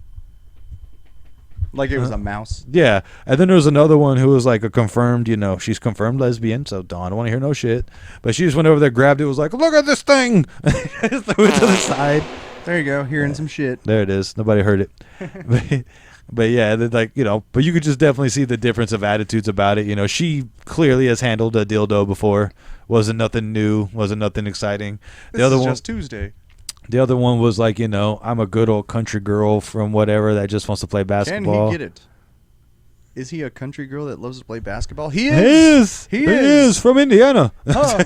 Like it was a mouse. Yeah. And then there was another one who was like a confirmed, she's confirmed lesbian, so I don't want to hear no shit. But she just went over there, grabbed it, was like, look at this thing. Threw it to the side. There you go, hearing some shit. There it is. Nobody heard it. But yeah, like, but you could just definitely see the difference of attitudes about it. She clearly has handled a dildo before. Wasn't nothing new. Wasn't nothing exciting. This is just Tuesday. The other one was like, I'm a good old country girl from whatever that just wants to play basketball. Can he get it? Is he a country girl that loves to play basketball? He is. He is from Indiana. Oh.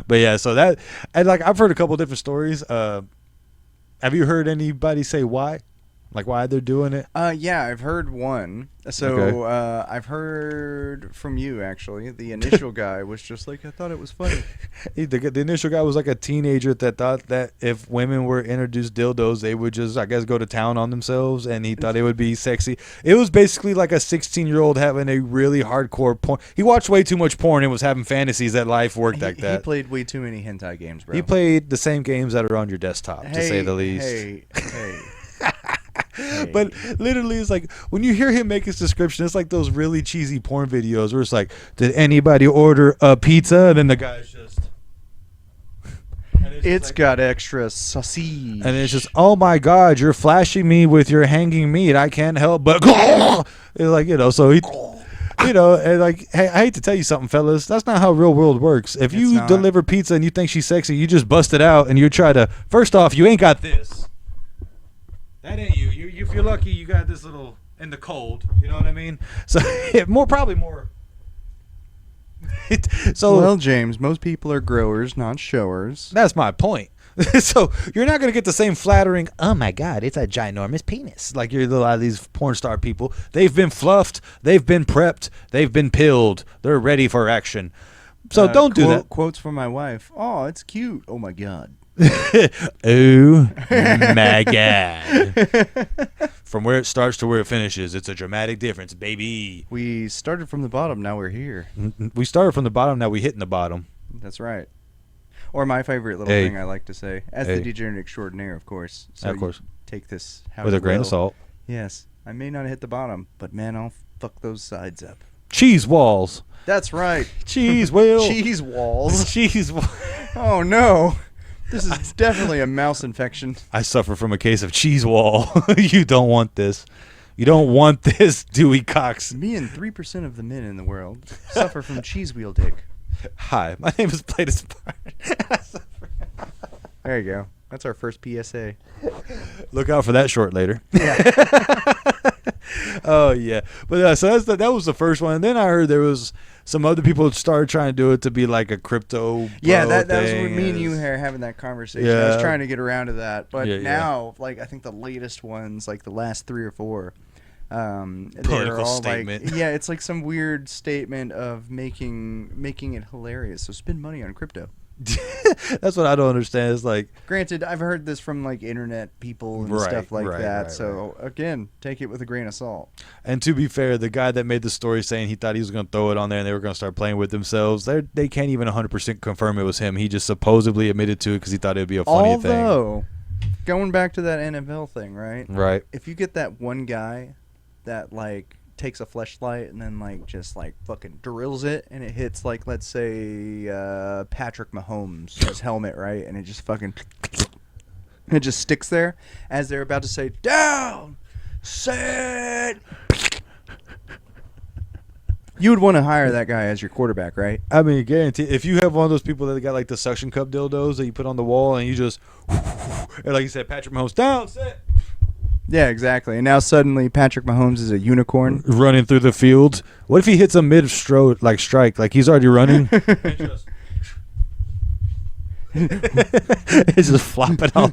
But yeah, so that, and like I've heard a couple different stories. Have you heard anybody say why? Like why they're doing it? Yeah, I've heard one. So Okay. I've heard from you actually. The initial guy was just like, I thought it was funny. The initial guy was like a teenager that thought that if women were introduced dildos, they would just, I guess, go to town on themselves, and he thought it would be sexy. It was basically like a 16-year-old having a really hardcore porn. He watched way too much porn and was having fantasies that life worked like that. He played way too many hentai games, bro. He played the same games that are on your desktop, to say the least. Hey. But literally, it's like when you hear him make his description, it's like those really cheesy porn videos where it's like, "Did anybody order a pizza?" And then the guy's just, it's like, got extra sausage. and it's just, "Oh my God, you're flashing me with your hanging meat. I can't help but." It's like, so he. And like, hey, I hate to tell you something, fellas. That's not how real world works. If you deliver pizza and you think she's sexy, you just bust it out and you try to. First off, you ain't got this. That ain't you. If you're lucky, you got this little in the cold. You know what I mean? So probably more. Well, James, most people are growers, not showers. That's my point. So you're not gonna get the same flattering. Oh my God, it's a ginormous penis. Like a lot of these porn star people. They've been fluffed. They've been prepped. They've been pilled. They're ready for action. So don't do that. Quotes from my wife. Oh, it's cute. Oh my God. Oh my God. From where it starts to where it finishes, it's a dramatic difference, baby. We started from the bottom, now we're here. We started from the bottom, now we hitting the bottom. That's right. Or my favorite little thing I like to say, as the degenerate extraordinaire, of course. So of course. Take this with a grain of salt. Yes. I may not hit the bottom, but man, I'll fuck those sides up. Cheese walls. That's right. Cheese wheel. Cheese walls. Cheese. Oh no. This is definitely a mouse infection. I suffer from a case of cheese wall. You don't want this. You don't want this, Dewey Cox. Me and 3% of the men in the world suffer from cheese wheel dick. Hi, my name is Platus Bart. There you go. That's our first PSA. Look out for that short later. Yeah. Oh yeah, but so that was the first one. And then I heard there was some other people started trying to do it to be like a crypto. Yeah, that was when me and you were having that conversation. Yeah. I was trying to get around to that, but now, yeah. like I think the latest ones, like the last 3 or 4, political statement. Like, yeah, it's like some weird statement of making it hilarious. So spend money on crypto. That's what I don't understand. It's like, granted, I've heard this from like internet people and stuff like that. So again, take it with a grain of salt. And to be fair, the guy that made the story saying he thought he was going to throw it on there and they were going to start playing with themselves, they can't even 100% confirm it was him. He just supposedly admitted to it because he thought it would be a funny thing. Although, going back to that NFL thing, right? Right. If you get that one guy that like takes a fleshlight and then like just like fucking drills it and it hits like, let's say Patrick Mahomes' his helmet, right? And it just fucking it just sticks there as they're about to say down, set. You would want to hire that guy as your quarterback, right? I mean, guarantee if you have one of those people that got like the suction cup dildos that you put on the wall and you just and like you said, Patrick Mahomes down, set. Yeah, exactly. And now suddenly Patrick Mahomes is a unicorn running through the field. What if he hits a mid-strike, like he's already running? It's just flopping all.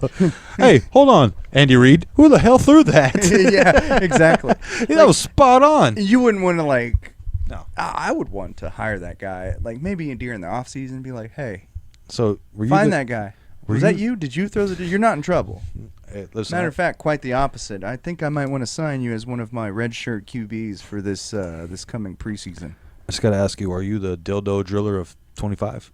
Hey, hold on, Andy Reid. Who the hell threw that? Yeah, exactly. That was spot on. You wouldn't want to like. No, I would want to hire that guy. Like maybe during the off season, be like, hey, so find that guy. Was that you? Did you throw the? You're not in trouble. Hey, listen, Matter of fact, quite the opposite. I think I might want to sign you as one of my red shirt QBs for this this coming preseason. I just gotta ask you: are you the dildo driller of 25?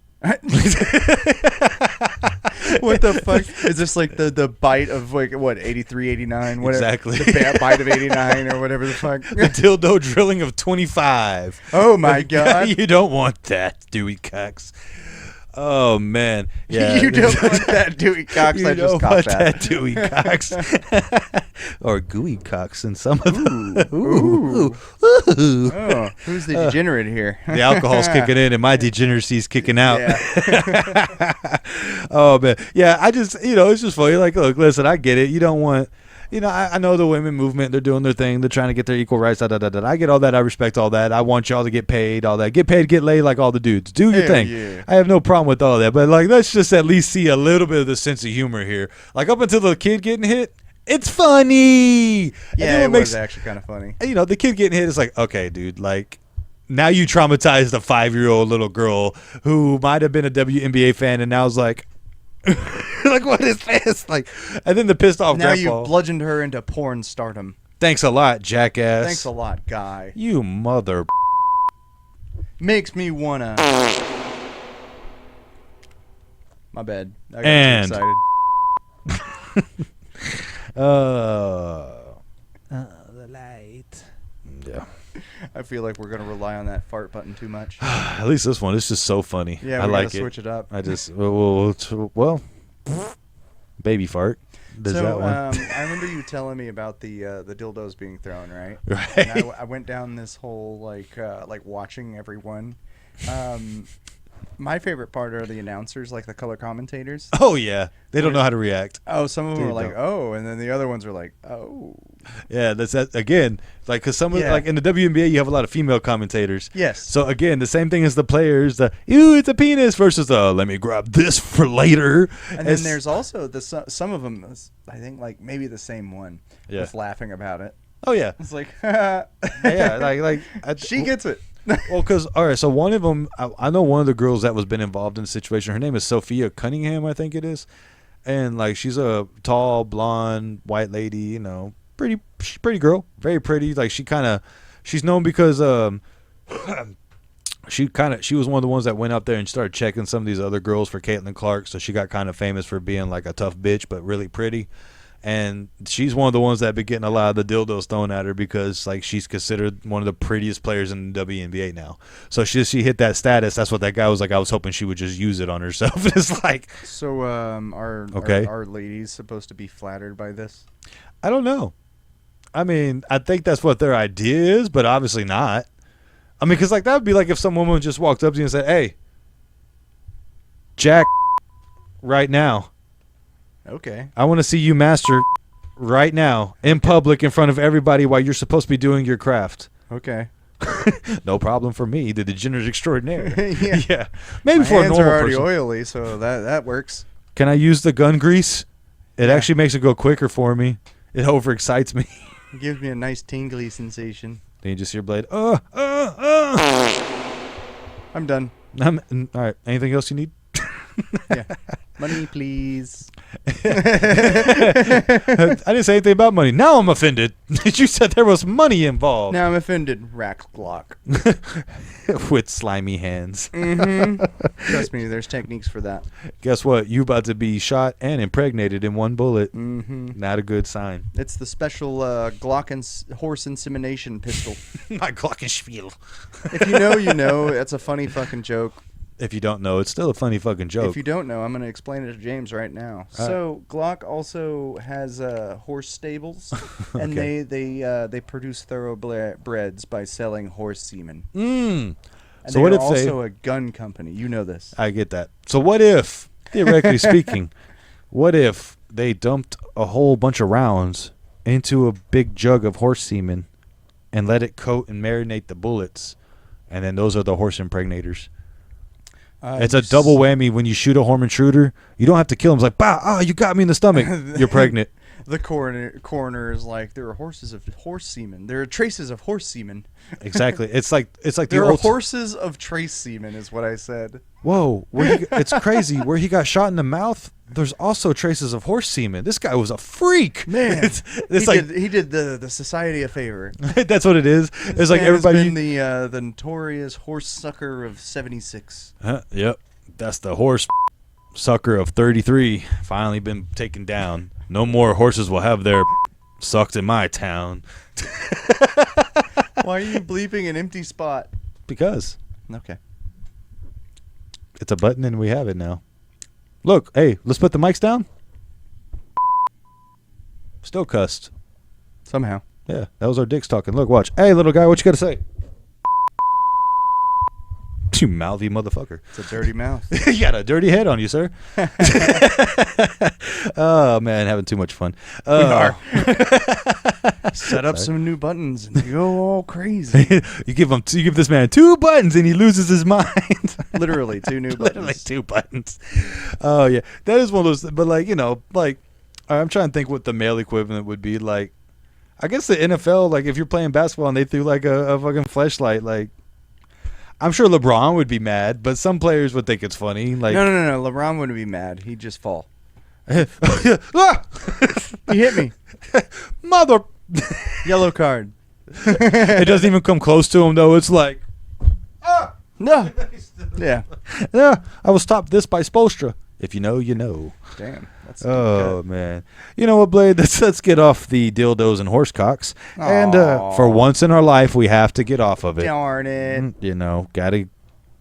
What the fuck is this? Like the bite of like what 83, 89, whatever. Exactly. The bite of 89 or whatever the fuck. The dildo drilling of 25. Oh my God! You don't want that, Dewey Cox. Oh man, yeah. You don't want that Dewey Cox. You I just don't caught want that. Dewey Cox, or Gooey Cox in some of them. Ooh. Oh, who's the degenerate here? The alcohol's kicking in and my degeneracy's kicking out. Yeah. Oh man, yeah. I just it's just funny. Like, look, listen, I get it. You don't want. I know the women movement. They're doing their thing. They're trying to get their equal rights. I get all that. I respect all that. I want y'all to get paid. All that. Get paid, get laid like all the dudes. Do your thing. Yeah. I have no problem with all that. But like, let's just at least see a little bit of the sense of humor here. Like up until the kid getting hit, It's funny. Yeah, it was actually kind of funny. You know, the kid getting hit is like, okay, dude, like, now you traumatized a 5-year-old little girl who might have been a WNBA fan and now is like, like, what is this? Like, and then the pissed off now grandpa. you bludgeoned her into porn stardom. Thanks a lot, jackass. Thanks a lot, guy. You mother. Makes me wanna. My bad. I got too excited. The light. Yeah. I feel like we're gonna rely on that fart button too much. At least this one is just so funny. Yeah, I we like gotta it. switch it up. I just well, baby fart. Does that one? I remember you telling me about the dildos being thrown, right? Right. And I went down this whole like watching everyone. My favorite part are the announcers, like the color commentators. Oh yeah, they don't know how to react. Oh, some of them They are like, don't. oh, and then the other ones are like, oh. Yeah, that's that again. Like, cause some of like in the WNBA, you have a lot of female commentators. Yes. So again, the same thing as the players. The ew, it's a penis versus the let me grab this for later. And then there's also some of them. I think like maybe the same one. Yeah. Was laughing about it. Oh yeah. It's like, Yeah, she gets it. Well, because all right, so one of them, I know one of the girls that was been involved in the situation. Her name is Sophia Cunningham, I think it is, and like she's a tall, blonde, white lady. You know, pretty girl, very pretty. Like she's known because she was one of the ones that went out there and started checking some of these other girls for Caitlin Clark. So she got kind of famous for being like a tough bitch, but really pretty. And she's one of the ones that been getting a lot of the dildos thrown at her because like she's considered one of the prettiest players in the WNBA now. So she hit that status. That's what that guy was like. I was hoping she would just use it on herself. It's like, so are ladies supposed to be flattered by this? I don't know. I mean, I think that's what their idea is, but obviously not. I mean, because like that would be like if some woman just walked up to you and said, "Hey, Jack, right now. Okay. I want to see you master right now in public in front of everybody while you're supposed to be doing your craft." Okay. No problem for me, the degenerate extraordinaire. Yeah. Yeah. Maybe My for a hands normal are already person. oily, so that works. Can I use the gun grease? It Yeah. actually makes it go quicker for me. It overexcites me. It gives me a nice tingly sensation. Then you just hear Blade. I'm done. All right. Anything else you need? Yeah. Money, please. I didn't say anything about money. Now I'm offended. You said there was money involved. Now I'm offended. Rack Glock. With slimy hands. Mm-hmm. Trust me, there's techniques for that. Guess what? You about to be shot and impregnated in one bullet. Mm-hmm. Not a good sign. It's the special Glock horse insemination pistol. My Glockenspiel. If you know, you know. It's a funny fucking joke. If you don't know, it's still a funny fucking joke. If you don't know, I'm going to explain it to James right now. So Glock also has horse stables, and Okay. they produce thoroughbreds by selling horse semen. Mm. And So what they're if they? also a gun company. You know this. I get that. So what if, theoretically speaking, what if they dumped a whole bunch of rounds into a big jug of horse semen and let it coat and marinate the bullets, and then those are the horse impregnators? It's a double whammy. When you shoot a horse intruder, you don't have to kill him. It's like, bah, ah, you got me in the stomach. You're pregnant. The coroner is like, there are horses of horse semen. There are traces of horse semen. Exactly. It's like the There are old horses of trace semen, is what I said. Whoa, it's crazy. Where he got shot in the mouth, there's also traces of horse semen. This guy was a freak. Man, it's he did the society a favor. That's what it is. It's like Man has everybody. been the notorious horse sucker of 76. Yep, that's the horse sucker of 33. Finally been taken down. No more horses will have their sucked in my town. Why are you bleeping an empty spot? Because Okay. it's a button and we have it now. Look, hey, let's put the mics down. Still cussed. Somehow. Yeah, that was our dicks talking. Look, watch. Hey, little guy, what you got to say? You mouthy motherfucker. It's a dirty mouth. You got a dirty head on you, sir. Oh, man, having too much fun. We are. Set up some new buttons and go all crazy. you give this man 2 buttons and he loses his mind. Literally 2 new buttons. Literally 2 buttons. Oh, yeah. That is one of those, but like, you know, like, I'm trying to think what the male equivalent would be like. I guess the NFL, like if you're playing basketball and they threw like a fucking fleshlight, like I'm sure LeBron would be mad, but some players would think it's funny. Like No. LeBron wouldn't be mad. He'd just fall. Ah! He hit me. Mother. Yellow card. It doesn't even come close to him though. It's like, ah! No. Yeah. Yeah, I was stopped this by Spolstra. If you know, you know. Damn. That's Oh man, you know what, Blade? Let's get off the dildos and horsecocks, and for once in our life, we have to get off of it. Darn it! You know, gotta.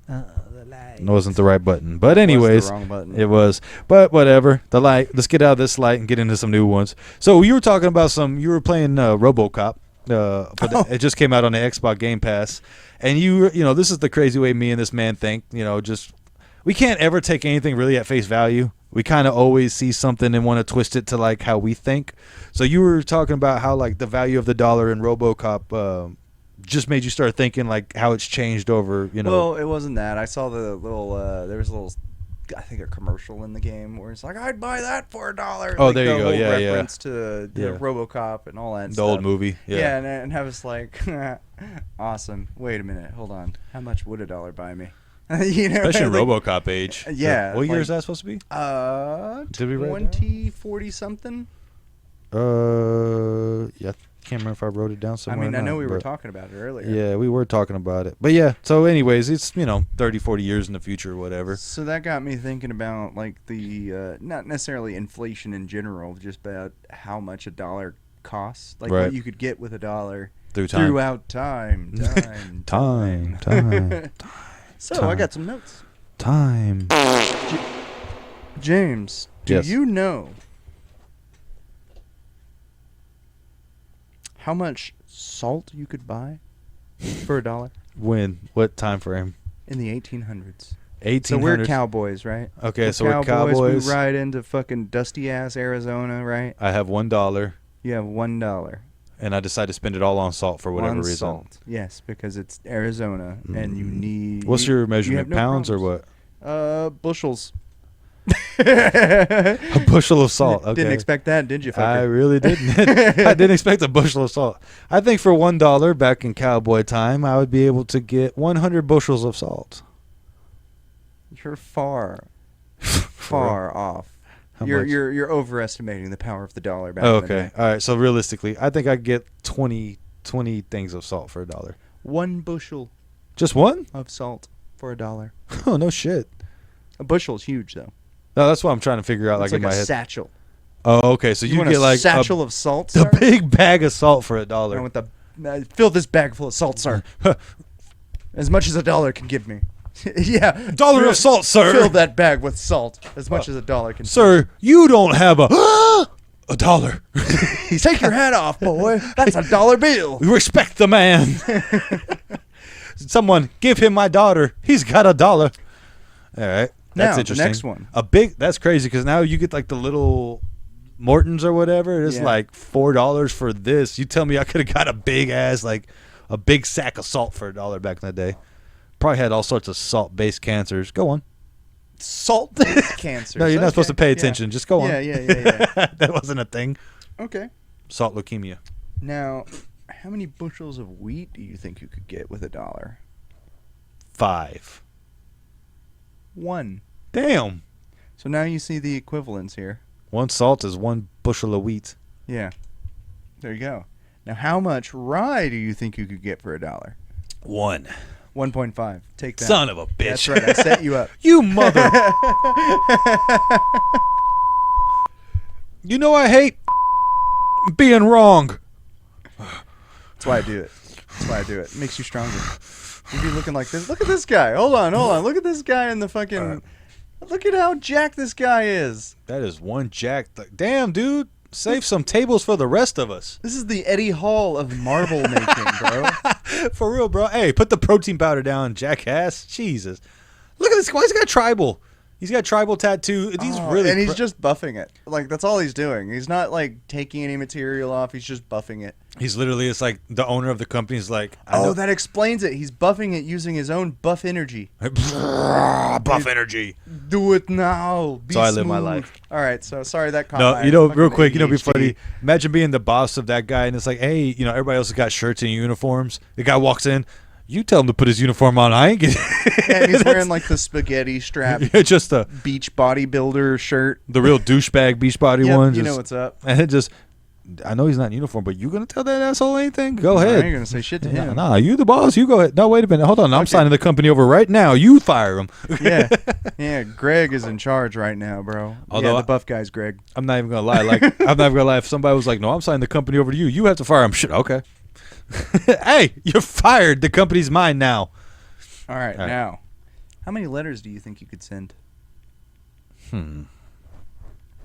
It wasn't the right button, but anyways, the wrong button. It was. But whatever. The light. Let's get out of this light and get into some new ones. So you were talking about you were playing RoboCop. It just came out on the Xbox Game Pass, and you know, this is the crazy way me and this man think. You know, just we can't ever take anything really at face value. We kind of always see something and want to twist it to like how we think. So you were talking about how like the value of the dollar in RoboCop just made you start thinking like how it's changed over, you know. Well, it wasn't that. I saw the little there was a little, I think, a commercial in the game where it's like, I'd buy that for $1. Oh, like there you go. Yeah, reference to RoboCop and all that the stuff. old movie. Yeah, and I was like, awesome. Wait a minute, hold on. How much would $1 buy me? You know, especially like, RoboCop age. Yeah. What year is that supposed to be? Did we write 2040 something? Yeah, can't remember if I wrote it down somewhere. I mean, or I know not, we were talking about it earlier. Yeah, we were talking about it. But yeah, so anyways, it's, you know, 30, 40 years in the future or whatever. So that got me thinking about like the not necessarily inflation in general, just about how much $1 costs, like Right. what you could get with $1 Through time. throughout time. Time. So Time. I got some notes. Time. James, do Yes. you know how much salt you could buy for $1 When? What time frame? in the 1800s? 1800s. So we're cowboys, right? Okay, so we're cowboys. We ride into fucking dusty ass Arizona, right? I have $1, You have $1 and I decide to spend it all on salt for whatever on reason. salt. Yes, because it's Arizona, and you need. What's your measurement? no Pounds problems. or what? Bushels. A bushel of salt. Okay. Didn't expect that, did you? I Fucker? really didn't. I didn't expect a bushel of salt. I think for $1 back in cowboy time, I would be able to get 100 bushels of salt. You're far off. How much? You're overestimating the power of the dollar back Oh, in the okay. day. All right. So realistically, I think I could get 20 things of salt for $1. 1 bushel Just one? of salt for $1. Oh, no shit. A bushel's huge though. No, that's what I'm trying to figure out, It's like in like my a head. satchel. Oh, okay. So you want get a like satchel of salt, the sir? big bag of salt for I $1. want the fill this bag full of salt, sir. As much as $1 can give me. Yeah. $1 of salt, sir. Fill that bag with salt as much as $1 can. Sir, you don't have a $1. Take your hat off, boy. That's $1 bill. Respect the man. Someone give him my daughter. He's got $1. All right. That's Now, interesting. the next one. That's crazy because now you get like the little Mortons or whatever. It's Yeah. like $4 for this. You tell me I could have got a big ass, like a big sack of salt for $1 back in the day. Probably had all sorts of salt-based cancers. Go on. Salt cancer. No, you're not supposed to pay attention. Just go on. Yeah. That wasn't a thing. Okay. Salt leukemia. Now, how many bushels of wheat do you think you could get with $1? 5. 1. Damn. So now you see the equivalence here. 1 salt is 1 bushel of wheat. Yeah. There you go. Now, how much rye do you think you could get for $1? 1. 1.5. Take that. Son of a bitch. That's right. I set you up. You mother. You know I hate being wrong. That's why I do it. It makes you stronger. You'd be looking like this. Look at this guy. Hold on. Look at this guy in the fucking... Look at how jacked this guy is. That is one jack. Damn, dude. Save some tables for the rest of us. This is the Eddie Hall of marble making, bro. For real, bro. Hey, put the protein powder down, jackass. Jesus. Look at this guy. He's got tribal. He's got tribal tattoo. He's really and he's just buffing it. Like, that's all he's doing. He's not like taking any material off. He's just buffing it. He's literally, it's like the owner of the company is like, that explains it. He's buffing it using his own buff energy. Buff energy. Do it now. Be So I live smooth. my life. All right, so sorry that No, comment. you know, real quick, you know, it'd be ADHD. funny. Imagine being the boss of that guy, and it's like, hey, you know, everybody else has got shirts and uniforms. The guy walks in, you tell him to put his uniform on. I ain't getting. And he's wearing like the spaghetti strap just the beach bodybuilder shirt. real douchebag beach body Yep, one. you just- know what's up. And it just, I know he's not in uniform, but you gonna tell that asshole anything? Go I ahead. ain't gonna say shit to him. Nah, you the boss. You go ahead. No, wait a minute. Hold on. I'm Okay. signing the company over right now. You fire him. Yeah, Greg is in charge right now, bro. Although the buff guy's Greg. I'm not even gonna lie. Like, I'm not even gonna lie. If somebody was like, "No, I'm signing the company over to you," you have to fire him. Shit. Okay. Hey, you're fired. The company's mine now. All right, All right. now, how many letters do you think you could send?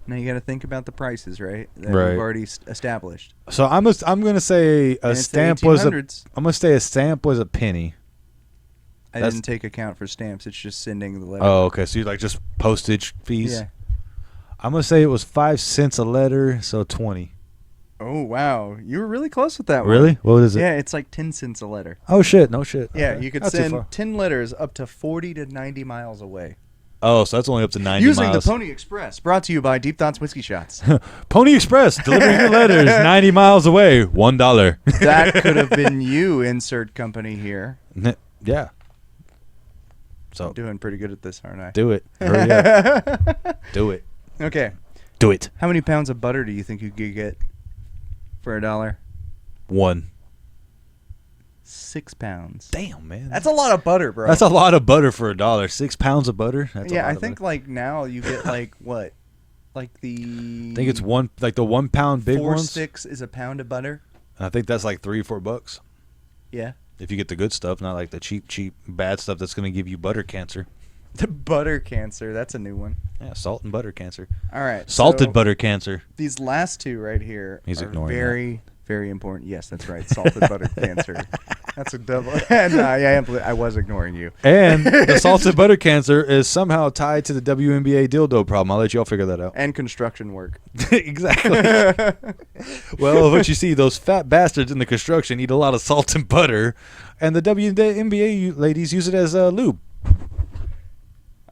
Now you got to think about the prices, right? That Right. we've already established. So I'm gonna say a And it's the stamp was a. 1800s. I'm gonna say a stamp was a penny. I That's- didn't take account for stamps. It's just sending the letter. Oh, okay. So you like just postage fees. yeah. I'm gonna say it was 5 cents a letter, so 20. Oh wow, you were really close with that one. Really? What is it? Yeah, it's like 10 cents a letter. Oh shit! No shit. Yeah, Okay. you could Not too send far. 10 letters up to 40 to 90 miles away. Oh, so that's only up to 90 Using miles. the Pony Express, brought to you by Deep Thoughts Whiskey Shots. Pony Express delivering your letters 90 miles away, $1. That could have been you, insert company here. Yeah. So I'm doing pretty good at this, aren't I? do it. Hurry up. Do it. Okay. Do it. How many pounds of butter do you think you could get for $1? 1. 6 pounds. Damn, man. That's a lot of butter, bro. That's a lot of butter for $1. 6 pounds of butter. That's a yeah, lot I of think butter. like now you get like what? Like the I think it's one, like the 1 pound big 4 ones. 6 is a pound of butter. And I think that's like $3 or $4 Yeah. if you get the good stuff, not like the cheap bad stuff that's gonna give you butter cancer. The butter cancer, that's a new one. Yeah, salt and butter cancer. All right. Salted so butter cancer. These last two right here He's are ignoring very, very important. Yes, that's right. Salted butter cancer. That's a double. And I was ignoring you. And the salted butter cancer is somehow tied to the WNBA dildo problem. I'll let y'all figure that out. And construction work. Exactly. Well, what you see, those fat bastards in the construction eat a lot of salt and butter, and the WNBA ladies use it as lube.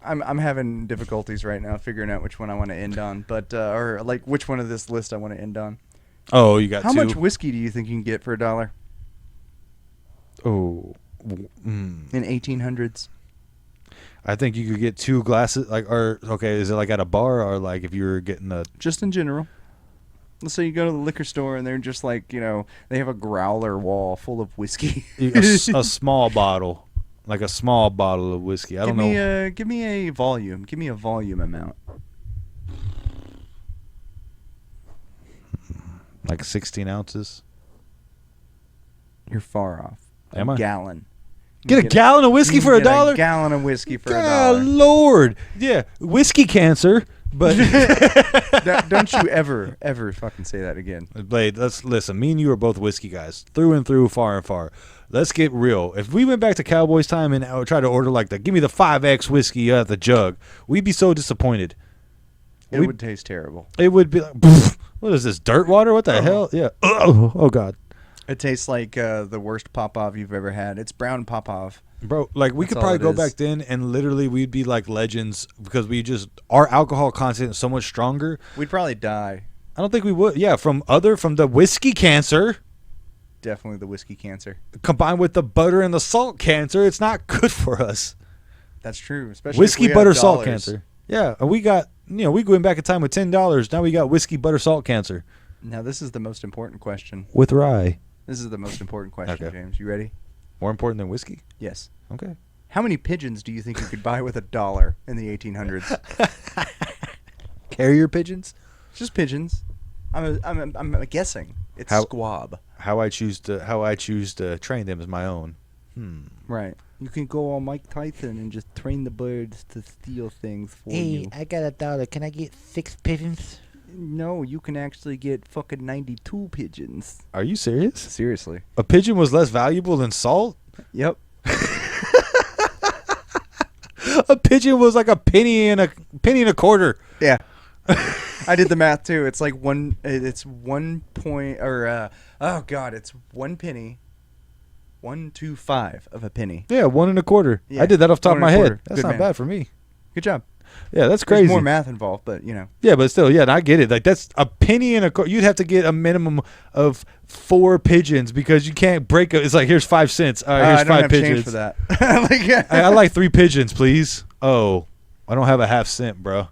I'm having difficulties right now figuring out which one I want to end on, but or like which one of this list I want to end on. Oh, you got How two. much whiskey do you think you can get for $1 Oh, in 1800s? I think you could get 2 glasses. Like, or okay, is it like at a bar or like if you were getting a? Just in general. Let's say you go to the liquor store and they're just like, you know, they have a growler wall full of whiskey. a small bottle, like a small bottle of whiskey. I don't know. Give me a volume. Give me a volume amount. Like 16 ounces. You're far off. Am a I? gallon. Get a gallon of whiskey you for can get $1? A gallon of whiskey for God, $1. Lord. Yeah, whiskey cancer, but Don't you ever fucking say that again. Blade, let's listen. Me and you are both whiskey guys, through and through, far and far. Let's get real. If we went back to Cowboys time and I would try to order like give me the 5X whiskey out the jug, we'd be so disappointed. It would taste terrible. It would be like, what is this, dirt water? What the hell? Yeah. Oh, God. It tastes like the worst Popov you've ever had. It's brown Popov. Bro, like we That's could all probably it go is. back then and literally we'd be like legends because our alcohol content is so much stronger. We'd probably die. I don't think we would. Yeah, from the whiskey cancer Definitely the whiskey cancer. combined with the butter and the salt cancer, it's not good for us. That's true. Especially Whiskey, if we butter, have salt dollars. cancer. Yeah, and we got, we going back in time with $10. Now we got whiskey, butter, salt cancer Now this is the most important question. with rye. This is the most important question, Okay. James. You ready? More important than whiskey? Yes. Okay. How many pigeons do you think you could buy with $1 in the 1800s? Carrier pigeons? Just pigeons. I'm guessing. It's How- squab. How I choose to train them is my own. Right. You can go on Mike Tyson and just train the birds to steal things for you. I got $1. Can I get 6 pigeons? No, you can actually get fucking 92 pigeons. Are you serious? Seriously. A pigeon was less valuable than salt? Yep. A pigeon was like a penny and a quarter. Yeah. I did the math too. It's like it's 1 point or oh god, it's 1 penny. 125 of a penny. Yeah, 1 and a quarter. Yeah, I did that off the top of my head. That's Good not man. bad for me. Good job. Yeah, that's There's crazy. more math involved, but you know. Yeah, but still, yeah, and I get it. Like that's a penny and a quarter. You'd have to get a minimum of 4 pigeons because you can't break it. It's like here's 5 cents. All right, here's I don't 5 have pigeons. change for that. Like, I like 3 pigeons, please. Oh, I don't have a half cent, bro.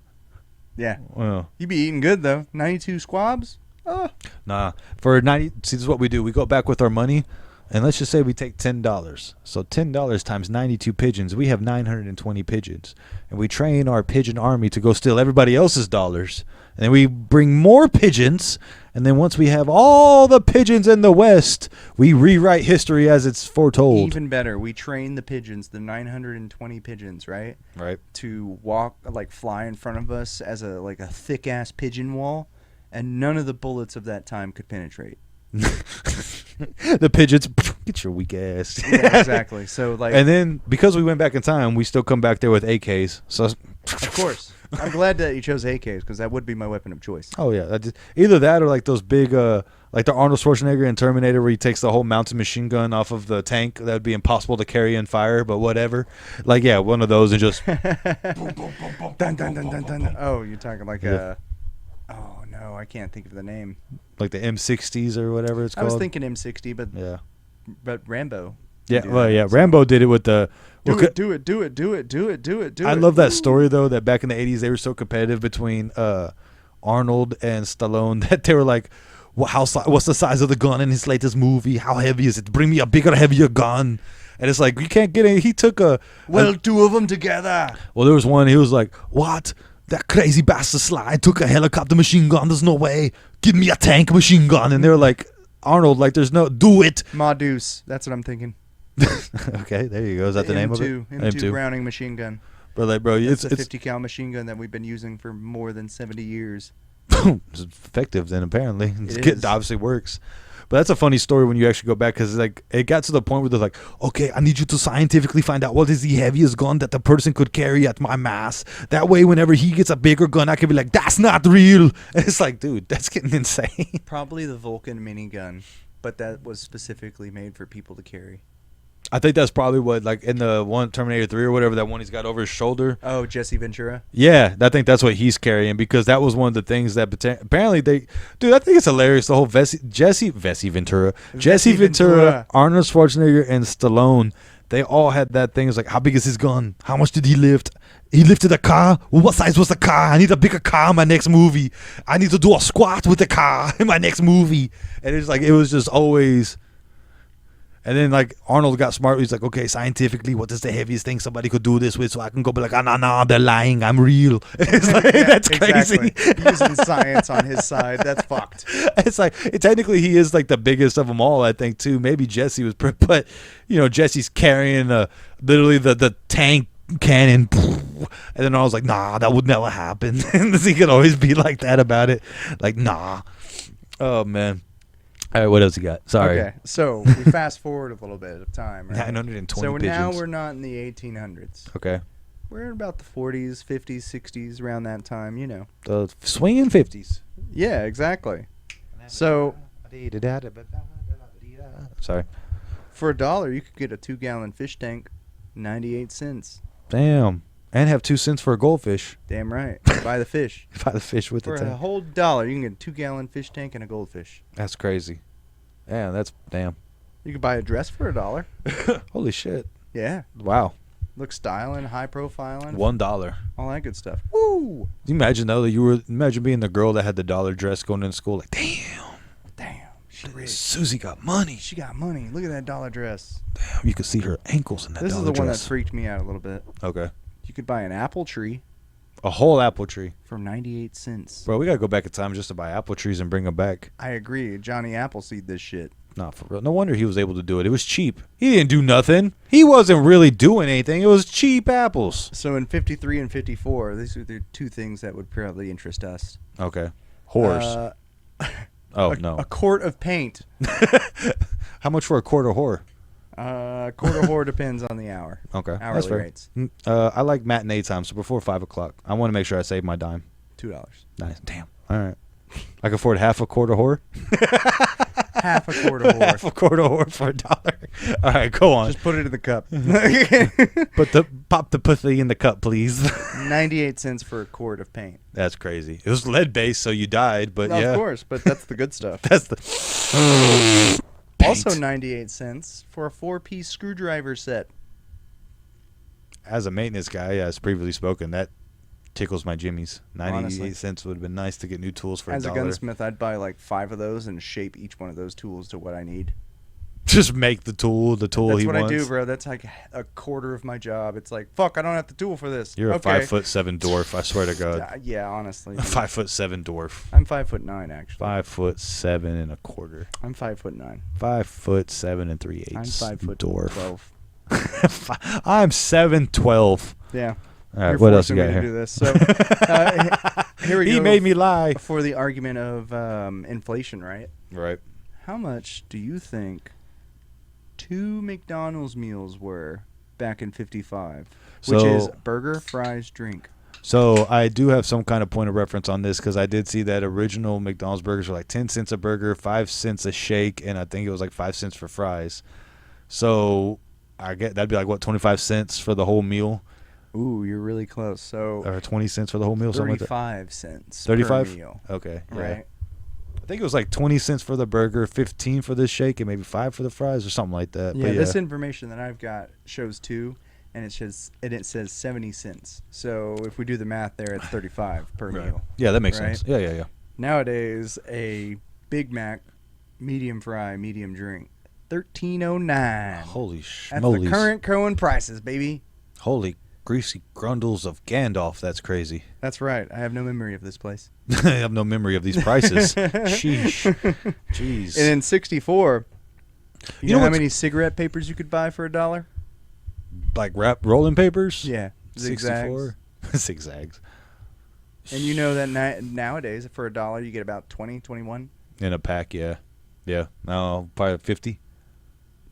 yeah. Well, You be eating good though. 92 squabs. Oh. nah. For 90, see, this is what we do. We go back with our money, and let's just say we take $10. So $10 times 92 pigeons, we have 920 pigeons, and we train our pigeon army to go steal everybody else's dollars, and then we bring more pigeons, and then once we have all the pigeons in the West, we rewrite history as it's foretold. Even better, we train the pigeons, the 920 pigeons, right? Right. To walk, like fly in front of us as a thick ass pigeon wall, and none of the bullets of that time could penetrate. The pigeons, get your weak ass. Yeah, exactly. So like, And then because we went back in time, we still come back there with AKs. So, of course, I'm glad that you chose AKs because that would be my weapon of choice. oh yeah, either that or like those big, like the Arnold Schwarzenegger in Terminator, where he takes the whole mounted machine gun off of the tank. That would be impossible to carry and fire, but whatever. Like yeah, one of those and just. Dun, dun, dun, dun, dun. Oh, you're talking like Yeah. Oh no, I can't think of the name. Like the M60s or whatever it's I called. was thinking M60, Yeah. but Rambo. Yeah. do Well, that, yeah. so- Rambo did it with the. Do well, it, do it, do it, do it, do it, do it, do it. I love that Woo. story though. That back in the '80s, they were so competitive between Arnold and Stallone that they were like, "What's the size of the gun in his latest movie? How heavy is it? Bring me a bigger, heavier gun." And it's like you can't get it. He took Well, 2 of them together. Well, there was one. He was like, "What? That crazy bastard Sly took a helicopter machine gun. There's no way. Give me a tank machine gun." And they were like, "Arnold, like, there's no do it." Ma Deuce. That's what I'm thinking. Okay, there you go. Is that the name of it? M2 Browning machine gun. But like, bro, It's it's a 50 cal machine gun that we've been using for more than 70 years. it's effective. Then apparently, It obviously works. But that's a funny story when you actually go back because like it got to the point where they're like, "Okay, I need you to scientifically find out what is the heaviest gun that the person could carry at my mass. That way, whenever he gets a bigger gun, I can be like, that's not real." And it's like, dude, that's getting insane. Probably the Vulcan minigun, but that was specifically made for people to carry. I think that's probably what, like in the one Terminator 3 or whatever, that one he's got over his shoulder. Oh, Jesse Ventura. Yeah, I think that's what he's carrying because that was one of the things that apparently they, dude, I think it's hilarious. The whole Jesse Ventura, Arnold Schwarzenegger, and Stallone, they all had that thing. It's like, how big is his gun? How much did he lift? He lifted a car. Well, what size was the car? I need a bigger car in my next movie. I need to do a squat with the car in my next movie. And it's like, it was just always. And then, like, Arnold got smart. He's like, okay, scientifically, what is the heaviest thing somebody could do this with? So I can go be like, no, they're lying. I'm real. It's like, that's crazy. Exactly. Using science on his side. That's fucked. It's like, technically, he is, like, the biggest of them all, I think, too. Maybe Jesse was, but, you know, Jesse's carrying literally the tank cannon. And then I was like, nah, that would never happen. And he could always be like that about it. Like, nah. Oh, man. All right, what else you got? Sorry. Okay, so we fast forward a little bit of time. Right? 920 so pigeons. now we're not in the 1800s. Okay. We're in about the 40s, 50s, 60s, around that time, you know. The swinging 50s. Yeah, exactly. So Sorry. for $1, you could get a 2-gallon fish tank, 98 cents. Damn. And have 2 cents for a goldfish. Damn right. Buy the fish. Buy the fish with For the a tank. whole $1, you can get a 2-gallon fish tank and a goldfish. That's crazy. Yeah, that's damn. You could buy a dress for $1. Holy shit. Yeah. Wow. Look styling, high profiling, $1. all that good stuff. Woo! You imagine though that imagine being the girl that had the dollar dress going into school like, Damn, she rich. Susie got money. She got money. Look at that $1 dress. Damn, you could see her ankles in that This is dollar the one that dress. freaked me out a little bit. Okay. You could buy an apple tree A whole apple tree. for 98 cents. Bro, we gotta go back in time just to buy apple trees and bring them back. I agree. Johnny Appleseed this shit. Not for real. No wonder he was able to do it. It was cheap. He didn't do nothing. He wasn't really doing anything. It was cheap apples. So in 53 and 54, these are the 2 things that would probably interest us. Okay. Horse. Oh, no. A quart of paint. How much for a quart of whore? Quarter whore depends on the hour. Okay, that's Hourly fair. rates. I like matinee time, so before 5 o'clock. I want to make sure I save my dime. $2. Nice. Damn. All right. I can afford half a quarter whore. Half a quarter whore. Half a quarter whore for $1. All right, go on. Just put it in the cup. Pop the pussy in the cup, please. 98 cents for a quart of paint. That's crazy. It was lead based, so you died, but No, yeah. of course, but that's the good stuff. That's the Also 98 cents for a 4-piece screwdriver set. As a maintenance guy, as previously spoken, that tickles my jimmies. 98 Honestly. cents would have been nice to get new tools for As $1. a gunsmith, I'd buy like 5 of those and shape each one of those tools to what I need. Just make the tool That's he what wants. I do, bro. That's like a quarter of my job. It's like, fuck, I don't have the tool for this. You're a okay. 5'7" dwarf, I swear to God. Yeah, honestly. A 5'7" dwarf. I'm 5'9", actually. 5'7" and a quarter. I'm 5'9". 5'7" and 3/8. I'm 5'12". Dwarf. I'm 7'12". Yeah. All right, You're what else you forcing got me to here? do this. So, here we go. He made me lie. For the argument of inflation, right? Right. How much do you think 2 McDonald's meals were back in 55? Which is burger, fries, drink. So I do have some kind of point of reference on this because I did see that original McDonald's burgers were like 10 cents a burger, 5 cents a shake, and I think it was like 5 cents for fries. So I get that'd be like what, 25 cents for the whole meal, Ooh, you're really close. So or 20 cents for the whole meal, something like that. 35 cents 35? per meal. Okay, yeah. Right. I think it was like 20 cents for the burger, 15 for the shake, and maybe 5 for the fries or something like that. Yeah, But this information that I've got shows 2, and it says 70 cents. So if we do the math there, it's 35 per Right. meal. Yeah, that makes Right? sense. Yeah. Nowadays, a Big Mac, medium fry, medium drink, $13.09. Holy That's schmolies. the current Cohen prices, baby. Holy greasy grundles of Gandalf. That's crazy. That's right. I have no memory of this place. I have no memory of these prices. Sheesh. Jeez. And in 64, you know how what's- many cigarette papers you could buy for $1? Like wrap rolling papers? Yeah, zigzags. 64? Zigzags. And you know that nowadays, for $1, you get about 20, 21. In a pack, yeah. Yeah. No, probably 50.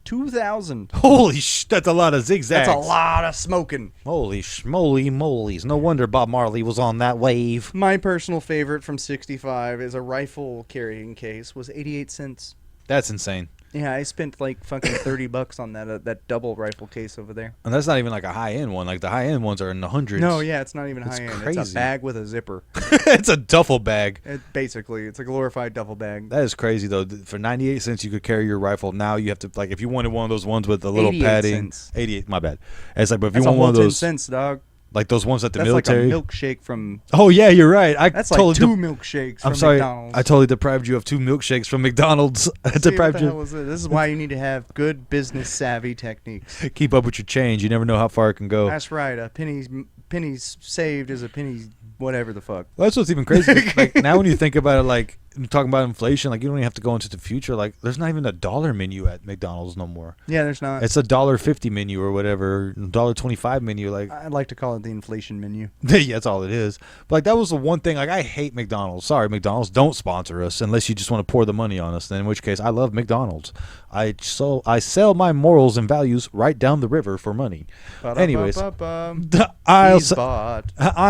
2,000. Holy that's a lot of zigzags. That's a lot of smoking. Holy schmoly molies. No wonder Bob Marley was on that wave. My personal favorite from 65 is a rifle carrying case was 88 cents. That's insane. Yeah, I spent like fucking $30 on that double rifle case over there. And that's not even like a high-end one. Like the high-end ones are in the hundreds. No, yeah, it's not even It's high end. crazy. It's a bag with a zipper. It's a duffel bag. Basically, it's a glorified duffel bag. That is crazy, though. For 98 cents, you could carry your rifle. Now you have to, like, if you wanted one of those ones with the little 88 padding. cents. 88, my bad. It's like, but if That's you a want whole one of 10 those, cents, dog. like those ones at the That's military. like a milkshake from. Oh, yeah, you're right. I That's totally like 2 milkshakes from I'm sorry. McDonald's. I totally deprived you of 2 milkshakes from McDonald's. I See, what deprived the you. hell is it? This is why you need to have good business savvy techniques. Keep up with your change. You never know how far it can go. That's right. A penny's saved is a penny's whatever the fuck. Well, that's what's even crazy. Like now, when you think about it, like talking about inflation, like you don't even have to go into the future. Like there's not even a dollar menu at McDonald's no more. Yeah, there's not. It's a $1.50 menu or whatever, $1.25 menu. Like I'd like to call it the inflation menu. yeah, that's all it is. But like that was the one thing. Like I hate McDonald's. Sorry, McDonald's, don't sponsor us unless you just want to pour the money on us. Then in which case, I love McDonald's. I sell my morals and values right down the river for money. Anyways, I'm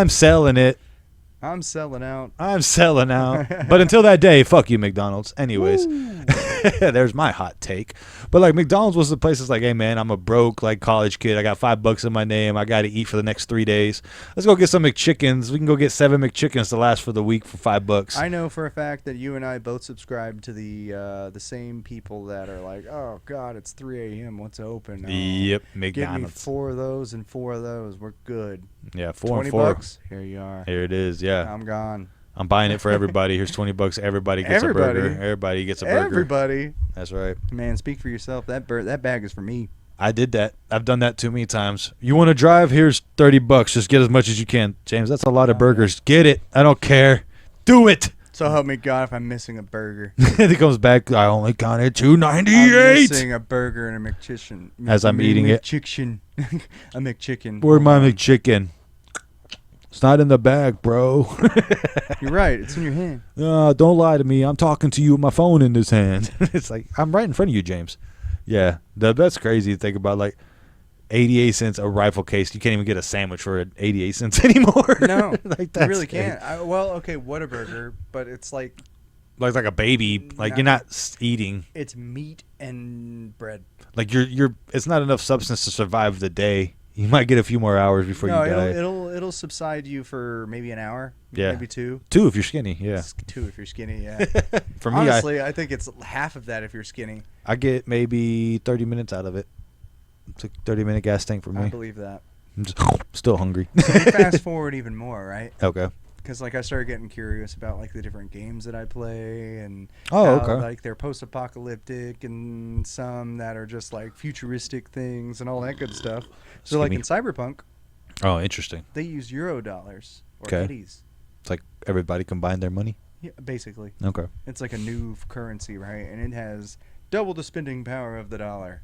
selling it. I'm selling out. I'm selling out. But until that day, fuck you, McDonald's. Anyways, there's my hot take. But like McDonald's was the place that's like, hey man, I'm a broke like college kid. I got $5 in my name. I got to eat for the next 3 days. Let's go get some McChickens. We can go get 7 McChickens to last for the week for $5. I know for a fact that you and I both subscribe to the same people that are like, oh god, it's 3 a.m. What's open? Oh, Yep, give me McDonald's. 4 of those and 4 of those. We're good. Yeah, 4 and 4. $20. Here you are. Here it is. Yeah. I'm gone. I'm buying it for everybody. Here's $20. Everybody gets a burger. Everybody gets a burger. Everybody. That's right. Man, speak for yourself. That bag is for me. I did that. I've done that too many times. You want to drive? Here's $30. Just get as much as you can. James, that's a lot of burgers. Get it. I don't care. Do it. So help me God if I'm missing a burger. It comes back. I only counted I'm $2.98. missing a burger and a McChicken. As I'm eating it. McChicken. A McChicken. Where's my McChicken? It's not in the bag, bro. You're right. It's in your hand. Don't lie to me. I'm talking to you with my phone in this hand. It's like, I'm right in front of you, James. Yeah, that's crazy to think about. Like 88 cents a rifle case. You can't even get a sandwich for 88 cents anymore. No, like you really can't. Okay, Whataburger, but it's like like a baby. Like you're not eating. it's meat and bread. Like you're. It's not enough substance to survive the day. You might get a few more hours before you die. It'll subside you for maybe an hour. Yeah, maybe 2. 2 if you're skinny. Yeah, 2 if you're skinny. Yeah. For me, honestly, I think it's half of that if you're skinny. I get maybe 30 minutes out of it. It's a 30-minute gas tank for me. I believe that. I'm just still hungry. So we fast forward even more, right? Okay. Because like I started getting curious about like the different games that I play and okay. like they're post-apocalyptic and some that are just like futuristic things and all that good stuff. So like in Cyberpunk, oh, interesting. they use Eurodollars or Okay. eddies. It's like everybody combined their money. Yeah, basically. Okay. It's like a new currency, right? And it has double the spending power of the dollar.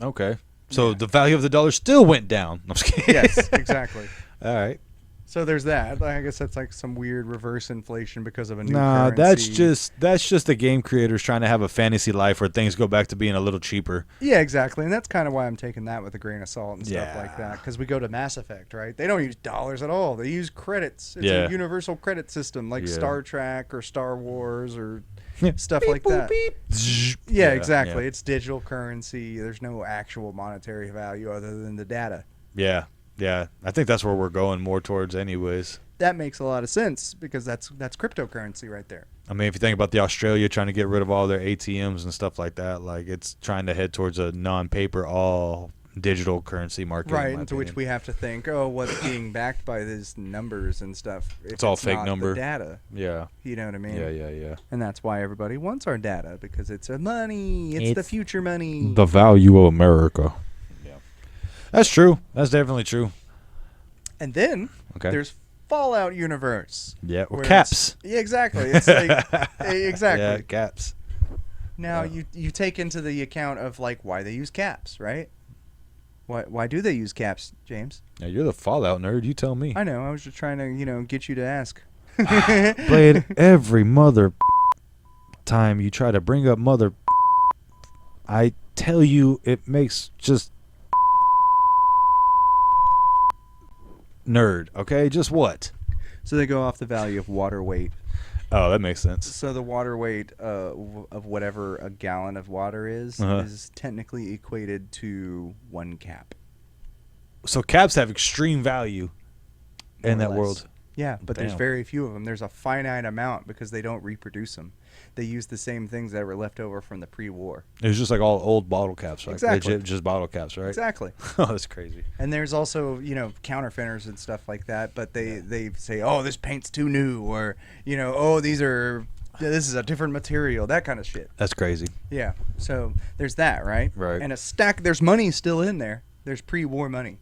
Okay. So Yeah. the value of the dollar still went down. I'm just kidding. Yes, exactly. All right. So there's that. I guess that's like some weird reverse inflation because of a new Nah, currency. that's just the game creators trying to have a fantasy life where things go back to being a little cheaper. Yeah, exactly. And that's kind of why I'm taking that with a grain of salt and stuff Yeah. like that. Because we go to Mass Effect, right? They don't use dollars at all. They use credits. It's Yeah. a universal credit system like Yeah. Star Trek or Star Wars or Yeah. stuff Beep, like boop, that. beep. Zzz. Yeah, exactly. Yeah. It's digital currency. There's no actual monetary value other than the data. Yeah. Yeah. I think that's where we're going more towards anyways. That makes a lot of sense because that's cryptocurrency right there. I mean, if you think about the Australia trying to get rid of all their ATMs and stuff like that, like it's trying to head towards a non-paper, all digital currency market. Right, into which we have to think, oh, what's being backed by these numbers and stuff. If It's all fake not number. the data. Yeah. You know what I mean? Yeah. And that's why everybody wants our data because it's a money. It's the future money. The value of America. Yeah. That's true. That's definitely true. And then Okay. there's Fallout universe. Yeah. Well, where caps. Yeah, exactly. It's like exactly. Yeah, caps. Now you take into the account of like why they use caps, right? Why do they use caps, James? Now you're the Fallout nerd. You tell me. I know. I was just trying to get you to ask. Play it every mother time you try to bring up mother. I tell you, it makes just nerd. Okay, just what? So they go off the value of water weight. Oh, that makes sense. So the water weight of whatever a gallon of water is technically equated to 1 cap. So caps have extreme value in More or that less. world. Yeah, but there's Damn. very few of them. There's a finite amount because they don't reproduce them. They use the same things that were left over from the pre-war. It was just like all old bottle caps, right? Exactly. Legit, just bottle caps, right? Exactly. Oh, that's crazy. And there's also, counterfeiters and stuff like that, but they say, "Oh, this paint's too new," or, "Oh, this is a different material," that kind of shit. That's crazy. Yeah. So there's that, right? Right. And there's money still in there. There's pre-war money.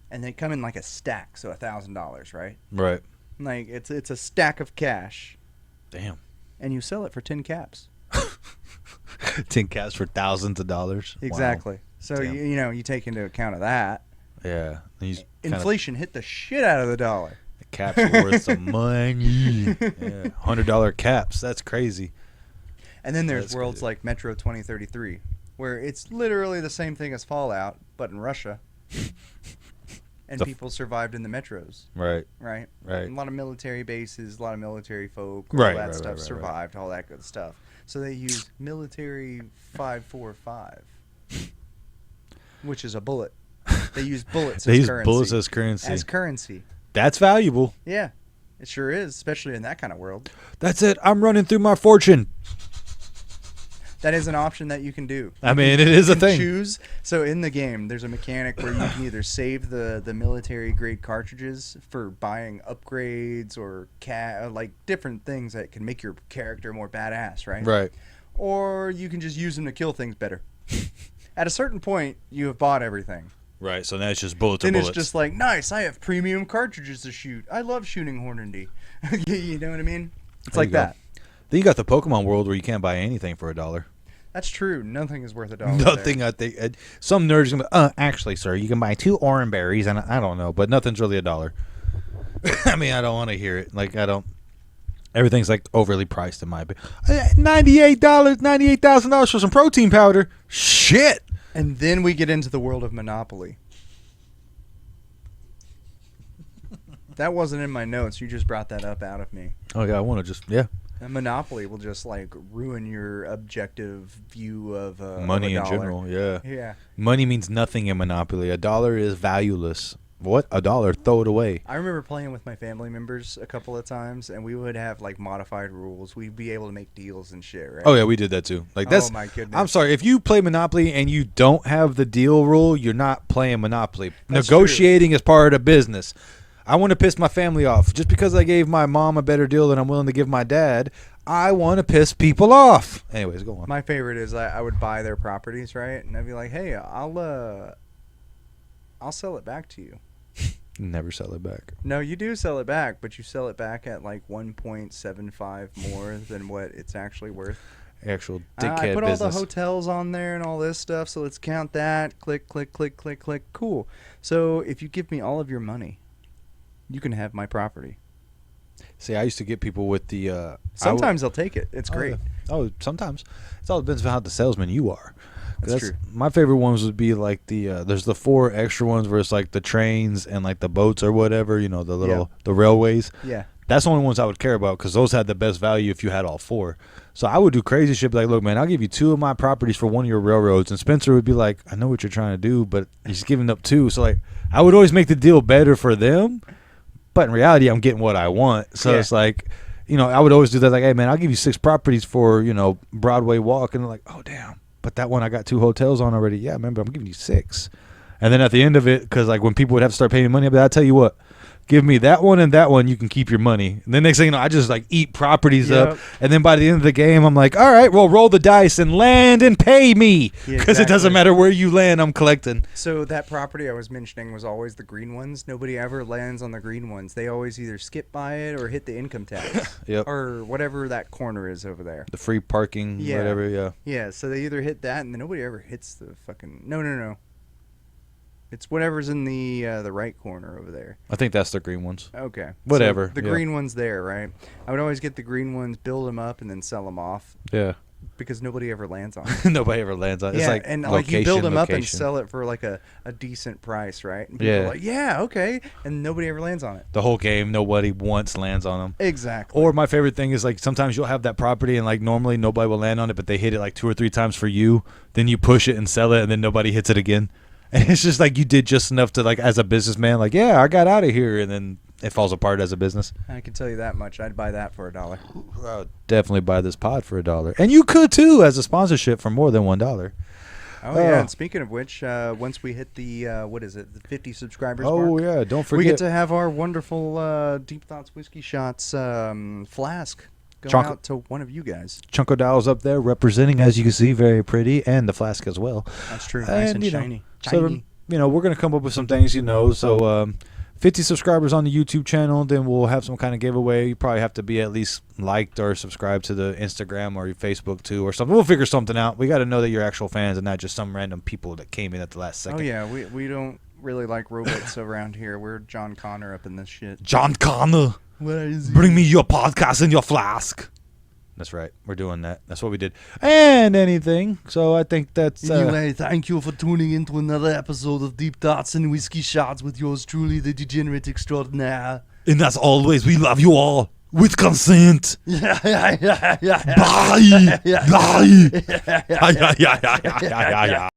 And they come in like a stack, so $1,000, right? Right. Like it's a stack of cash, Damn. and you sell it for 10 caps. 10 caps for thousands of dollars. Wow. Exactly. So Damn. you take into account of that. Yeah. Inflation hit the shit out of the dollar. The caps are worth some money. Yeah. $100 caps. That's crazy. And then there's That's worlds crazy. like Metro 2033, where it's literally the same thing as Fallout, but in Russia. And people survived in the metros, Right. right? Right. A lot of military bases, a lot of military folk, all Right, that right, stuff right, survived, all that good stuff. So they use military 545, which is a bullet. They use bullets They as use currency. bullets as currency. As currency. That's valuable. Yeah, it sure is, especially in that kind of world. That's it. I'm running through my fortune. That is an option that you can do. I mean, it is You a can thing. Choose. So in the game, there's a mechanic where you can either save the military grade cartridges for buying upgrades or like different things that can make your character more badass, right? Right. Or you can just use them to kill things better. At a certain point, you have bought everything. Right. So now it's just bullets Then or it's bullets. just like, nice, I have premium cartridges to shoot. I love shooting Hornady. You know what I mean? It's There like you go. that. Then you got the Pokemon world where you can't buy anything for $1. That's true. Nothing is worth $1. Nothing. there. I think some nerds gonna be, actually, sir, you can buy 2 orange berries, and I don't know, but nothing's really $1. I mean, I don't want to hear it. Like, I don't. Everything's like overly priced in my opinion. $98,000 for some protein powder. Shit. And then we get into the world of Monopoly. That wasn't in my notes. You just brought that up out of me. Oh yeah, I want to just And Monopoly will just like ruin your objective view of money of in a dollar. general. Yeah. Yeah. Money means nothing in Monopoly. A dollar is valueless. What? A dollar? Throw it away. I remember playing with my family members a couple of times, and we would have like modified rules. We'd be able to make deals and shit, right? Oh yeah, we did that too. Like that's. Oh my goodness. I'm sorry if you play Monopoly and you don't have the deal rule, you're not playing Monopoly. That's Negotiating is part of business. I want to piss my family off just because I gave my mom a better deal than I'm willing to give my dad. I want to piss people off. Anyways, go on. My favorite is I would buy their properties, right? And I'd be like, "Hey, I'll sell it back to you." Never sell it back. No, you do sell it back, but you sell it back at like 1.75 more than what it's actually worth. Actual I dickhead put business. all the hotels on there and all this stuff, so let's count that. Click, click, click, click, click. Cool. So if you give me all of your money, you can have my property. See, I used to get people with the. Sometimes they'll take it. It's great. Oh, sometimes. It all depends on how the salesman you are. That's true. My favorite ones would be like the there's the 4 extra ones where it's like the trains and like the boats or whatever, you know, the little the railways. Yeah. That's the only ones I would care about because those had the best value if you had all 4. So I would do crazy shit like, look, man, I'll give you 2 of my properties for one of your railroads. And Spencer would be like, I know what you're trying to do, but he's giving up 2. So like I would always make the deal better for them. But in reality, I'm getting what I want. So it's like, you know, I would always do that. Like, hey, man, I'll give you 6 properties for, you know, Broadway Walk. And they're like, oh, damn. But that one I got 2 hotels on already. Yeah, remember, I'm giving you 6. And then at the end of it, because like when people would have to start paying money, I'll tell you what, give me that one and that one, you can keep your money. And then next thing you know, I just like eat properties up. And then by the end of the game, I'm like, all right, well, roll the dice and land and pay me. Because it doesn't matter where you land, I'm collecting. So that property I was mentioning was always the green ones. Nobody ever lands on the green ones. They always either skip by it or hit the income tax. Or whatever that corner is over there. The free parking, whatever, Yeah, so they either hit that and then nobody ever hits the fucking... No. It's whatever's in the right corner over there. I think that's the green ones. Okay. Whatever. So the green ones there, right? I would always get the green ones, build them up, and then sell them off. Yeah. Because nobody ever lands on it. Nobody ever lands on it. Yeah, It's like and location, like you build them up and sell it for like a decent price, right? And people are like, yeah, okay. And nobody ever lands on it. The whole game, nobody once lands on them. Exactly. Or my favorite thing is like sometimes you'll have that property and like normally nobody will land on it, but they hit it like 2 or 3 times for you. Then you push it and sell it, and then nobody hits it again. And it's just like you did just enough to like as a businessman, like, yeah, I got out of here, and then it falls apart as a business. I can tell you that much. I'd buy that for $1. I would definitely buy this pod for $1. And you could too as a sponsorship for more than $1. Oh, yeah. And speaking of which, once we hit the, the 50 subscribers mark. Oh, yeah. Don't forget. We get to have our wonderful Deep Thoughts Whiskey Shots flask go out to one of you guys. Chunko Dial's up there representing, as you can see, very pretty, and the flask as well. That's true. Nice and shiny. So, you know, we're going to come up with some things, you know. So, 50 subscribers on the YouTube channel, then we'll have some kind of giveaway. You probably have to be at least liked or subscribed to the Instagram or your Facebook too or something. We'll figure something out. We got to know that you're actual fans and not just some random people that came in at the last second. Oh, yeah. We don't really like robots around here. We're John Connor up in this shit. John Connor. What is Bring me your podcast and your flask. That's right. We're doing that. That's what we did. And anything. So I think that's... Anyway, thank you for tuning in to another episode of Deep Thoughts and Whiskey Shots with yours truly, the degenerate extraordinaire. And as always, we love you all. With consent. Yeah. Bye. Bye.